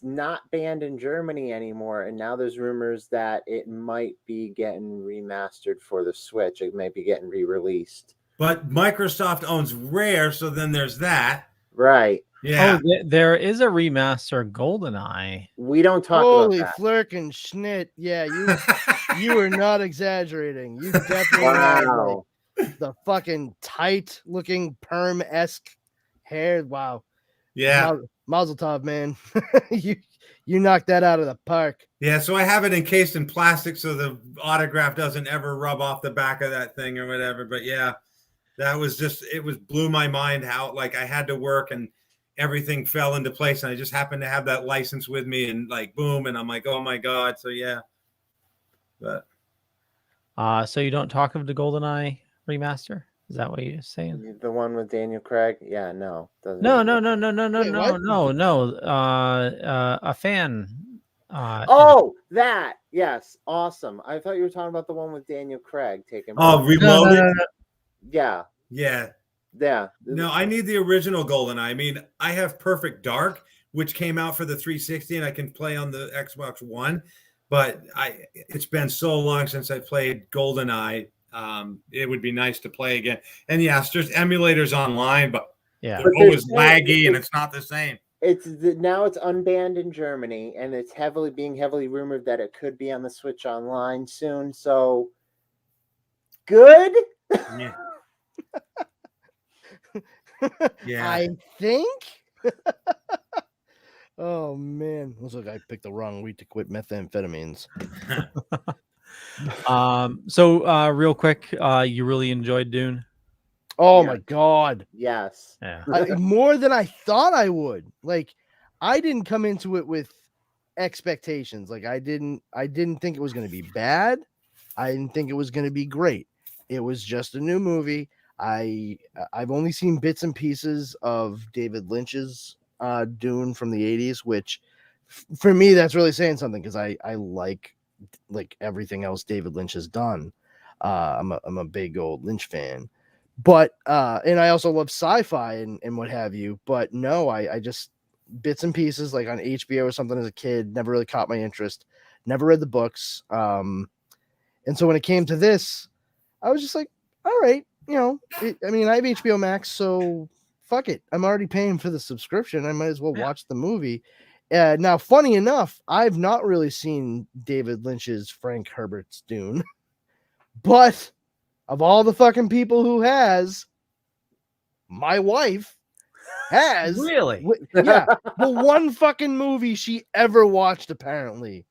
not banned in Germany anymore. And now there's rumors that it might be getting remastered for the Switch. It might be getting re-released. But Microsoft owns Rare, so then there's that. Right. Yeah. Oh, there is a remaster GoldenEye. We don't talk Holy about that. Flirkin' Schnit. Yeah, you are not exaggerating. You definitely wow. have like, the fucking tight looking perm-esque hair. Wow. Yeah. Mazel tov, man. you knocked that out of the park. Yeah, so I have it encased in plastic so the autograph doesn't ever rub off the back of that thing or whatever. But yeah, that was blew my mind how like I had to work and everything fell into place, and I just happened to have that license with me, and like boom, and I'm like, oh my God. So yeah. But so you don't talk of the GoldenEye remaster? Is that what you're saying? The one with Daniel Craig? Yeah, no. No. A fan. That. Yes. Awesome. I thought you were talking about the one with Daniel Craig taking. Reloaded? No. Yeah. Yeah. Yeah. No, I need the original GoldenEye. I mean, I have Perfect Dark, which came out for the 360, and I can play on the Xbox One. But it's been so long since I played GoldenEye. It would be nice to play again. And yes, there's emulators online, but they're always laggy, and it's not the same. Now it's unbanned in Germany, and it's being heavily rumored that it could be on the Switch Online soon. So good. Yeah. Yeah. I think. Oh man, looks like I picked the wrong week to quit methamphetamines. So real quick, you really enjoyed Dune? Oh my God. Yes. Yeah. More than I thought I would. Like, I didn't come into it with expectations. Like, I didn't think it was going to be bad. I didn't think it was going to be great. It was just a new movie. I've only seen bits and pieces of David Lynch's Dune from the 80s, which for me, that's really saying something because I like everything else David Lynch has done. I'm a big old Lynch fan, but and I also love sci-fi and what have you. But no, I just bits and pieces like on HBO or something as a kid, never really caught my interest. Never read the books. And so when it came to this, I was just like, all right, I mean, I have HBO Max, so fuck it. I'm already paying for the subscription. I might as well watch the movie. Now, funny enough, I've not really seen David Lynch's Frank Herbert's Dune, but of all the fucking people who has, my wife has. Really? Yeah, the one fucking movie she ever watched, apparently.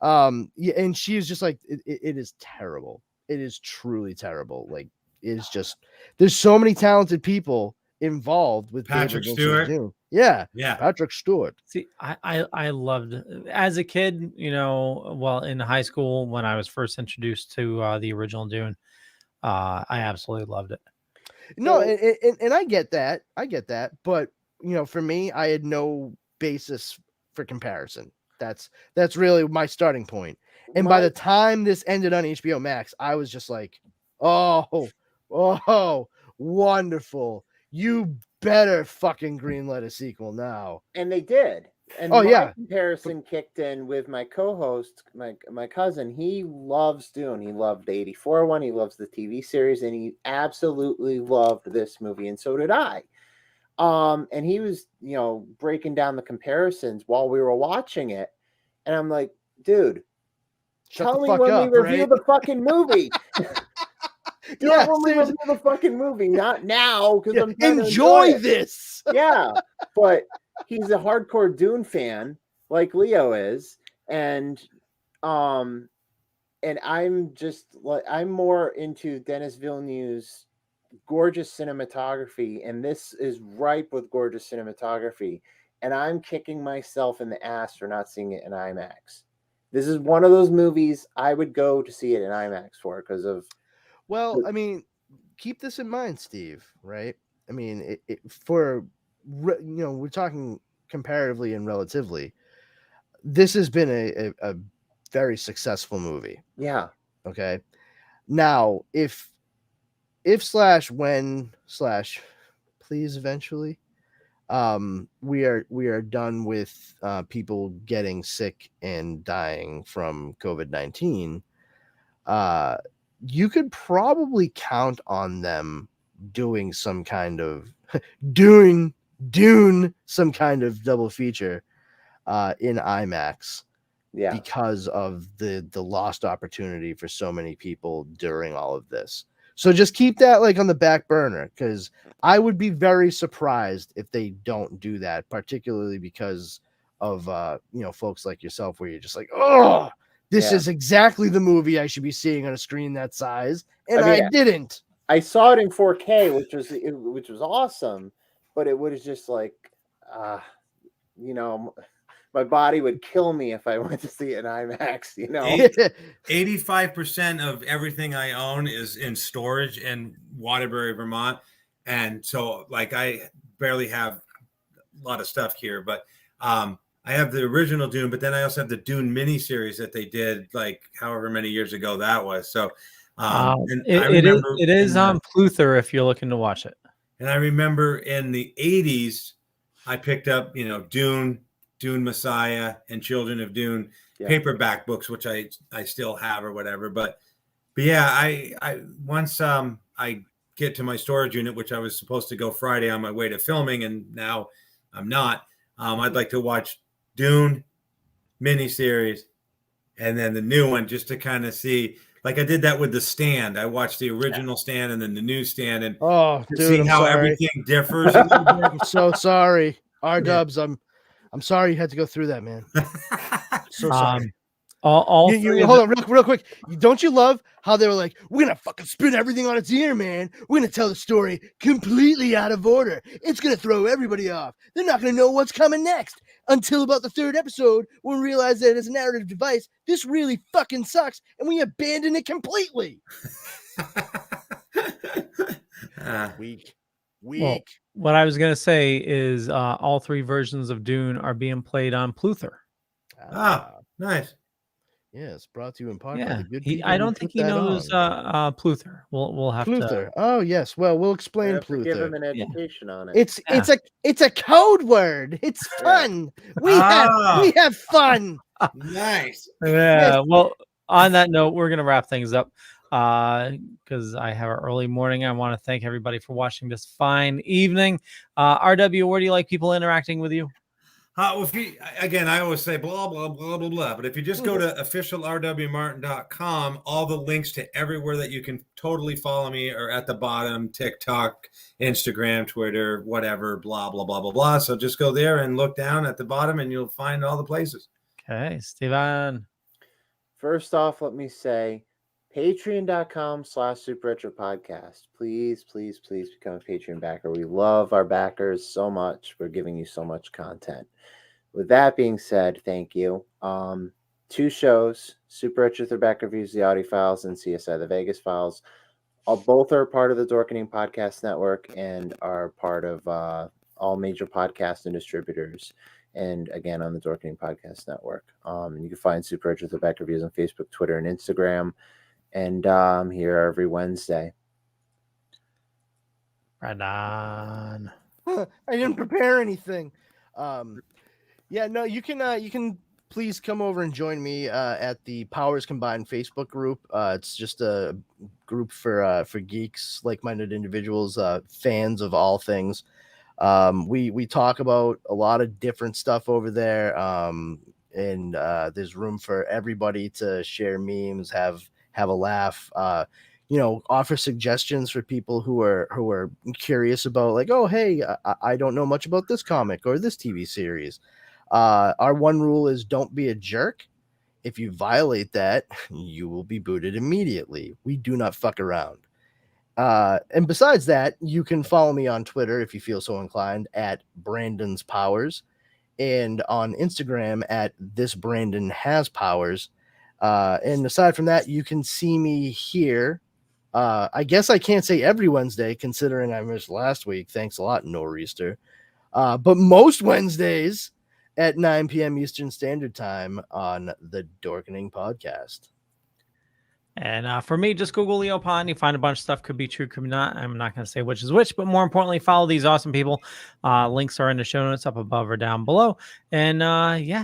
And she is just like, it is terrible. It is truly terrible. Like, it is just, there's so many talented people involved with Patrick David Stewart. Dune. Yeah, Yeah. Patrick Stewart. See, I loved, as a kid, well, in high school when I was first introduced to the original Dune, I absolutely loved it. No, and I get that. But, for me, I had no basis for comparison. That's really my starting point. And by the time this ended on HBO Max, I was just like, oh, wonderful. You better fucking greenlight a sequel now. And they did. And comparison kicked in with my co-host, my cousin. He loves Dune. He loved the 84 one. He loves the TV series, and he absolutely loved this movie. And so did I. And he was, breaking down the comparisons while we were watching it. And I'm like, dude, tell me when we review the fucking movie. Yeah, when we review the fucking movie, not now, because I'm trying enjoy this. Yeah, but he's a hardcore Dune fan, like Leo is, and I'm just like, I'm more into Denis Villeneuve's gorgeous cinematography, and this is ripe with gorgeous cinematography, and I'm kicking myself in the ass for not seeing it in IMAX. This is one of those movies I would go to see it in IMAX for because of. Well, I mean, keep this in mind, Steve, right? I mean, we're talking comparatively and relatively. This has been a very successful movie. Yeah. Okay. Now, if when please eventually, we are done with people getting sick and dying from COVID-19, you could probably count on them doing some kind of Dune some kind of double feature in IMAX. Yeah. Because of the lost opportunity for so many people during all of this. So just keep that like on the back burner, because I would be very surprised if they don't do that, particularly because of folks like yourself, where you're just like, oh, this is exactly the movie I should be seeing on a screen that size, and I didn't. I saw it in 4K, which was awesome, but it was just like, my body would kill me if I went to see it in IMAX. 85% of everything I own is in storage in Waterbury, Vermont, and so like I barely have a lot of stuff here, but I have the original Dune, but then I also have the Dune miniseries that they did like however many years ago that was. So it is on Pluther if you're looking to watch it. And I remember in the 80s, I picked up, Dune Messiah, and Children of Dune paperback books, which I still have or whatever. But yeah, I once I get to my storage unit, which I was supposed to go Friday on my way to filming, and now I'm not. I'd like to watch Dune miniseries and then the new one just to kind of see. Like I did that with The Stand. I watched the original Stand and then the new Stand, and see how everything differs. I'm so sorry, R-Dubs. I'm sorry you had to go through that, man. So sorry. Hold on, real quick. Don't you love how they were like, we're gonna fucking spin everything on its ear, man. We're gonna tell the story completely out of order. It's gonna throw everybody off. They're not gonna know what's coming next until about the third episode, when we realize that as a narrative device, this really fucking sucks, and we abandon it completely. Weak. Well, what I was gonna say is all three versions of Dune are being played on Pluther. Nice. Yeah, it's brought to you in part by the good people. I don't think he knows Pluther. We'll have Pluther. to. Oh yes. Well, we'll explain Pluther. Give him an education on it. It's a code word. It's fun. We have fun. Nice. Yeah. Well, On that note, we're going to wrap things up because I have an early morning. I want to thank everybody for watching this fine evening. RW, where do you like people interacting with you? If you, again, I always say blah, blah, blah, blah, blah. But if you just go to officialrwmartin.com, all the links to everywhere that you can totally follow me are at the bottom: TikTok, Instagram, Twitter, whatever, blah, blah, blah, blah, blah. So just go there and look down at the bottom and you'll find all the places. Okay, Steven. First off, let me say patreon.com/superretropodcast. Please, please, please become a Patreon backer. We love our backers so much. We're giving you so much content. With that being said, thank you. 2 shows, Super Retro Throwback Reviews, the Audio Files, and CSI the Vegas Files. Both are part of the Dorkening Podcast Network and are part of all major podcast and distributors. And again, on the Dorkening Podcast Network. You can find Super Retro Throwback Reviews on Facebook, Twitter, and Instagram. And I'm here every Wednesday. Right on. I didn't prepare anything. Yeah, no, you can please come over and join me at the Powers Combined Facebook group. It's just a group for geeks, like-minded individuals, fans of all things. We talk about a lot of different stuff over there. And there's room for everybody to share memes, have a laugh, offer suggestions for people who are curious about, like, oh, hey, I don't know much about this comic or this TV series. Our one rule is don't be a jerk. If you violate that, you will be booted immediately. We do not fuck around. And besides that, you can follow me on Twitter if you feel so inclined at Brandon's Powers, and on Instagram at This Brandon Has Powers. And aside from that, you can see me here. I guess I can't say every Wednesday, considering I missed last week. Thanks a lot, Nor'easter. But most Wednesdays at 9 p.m. Eastern Standard Time on the Dorkening Podcast. And for me, just Google Leo Pond. You find a bunch of stuff. Could be true, could be not. I'm not going to say which is which, but more importantly, follow these awesome people. Links are in the show notes up above or down below. And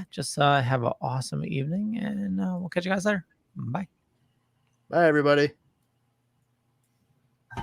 just have an awesome evening. And we'll catch you guys later. Bye. Bye, everybody.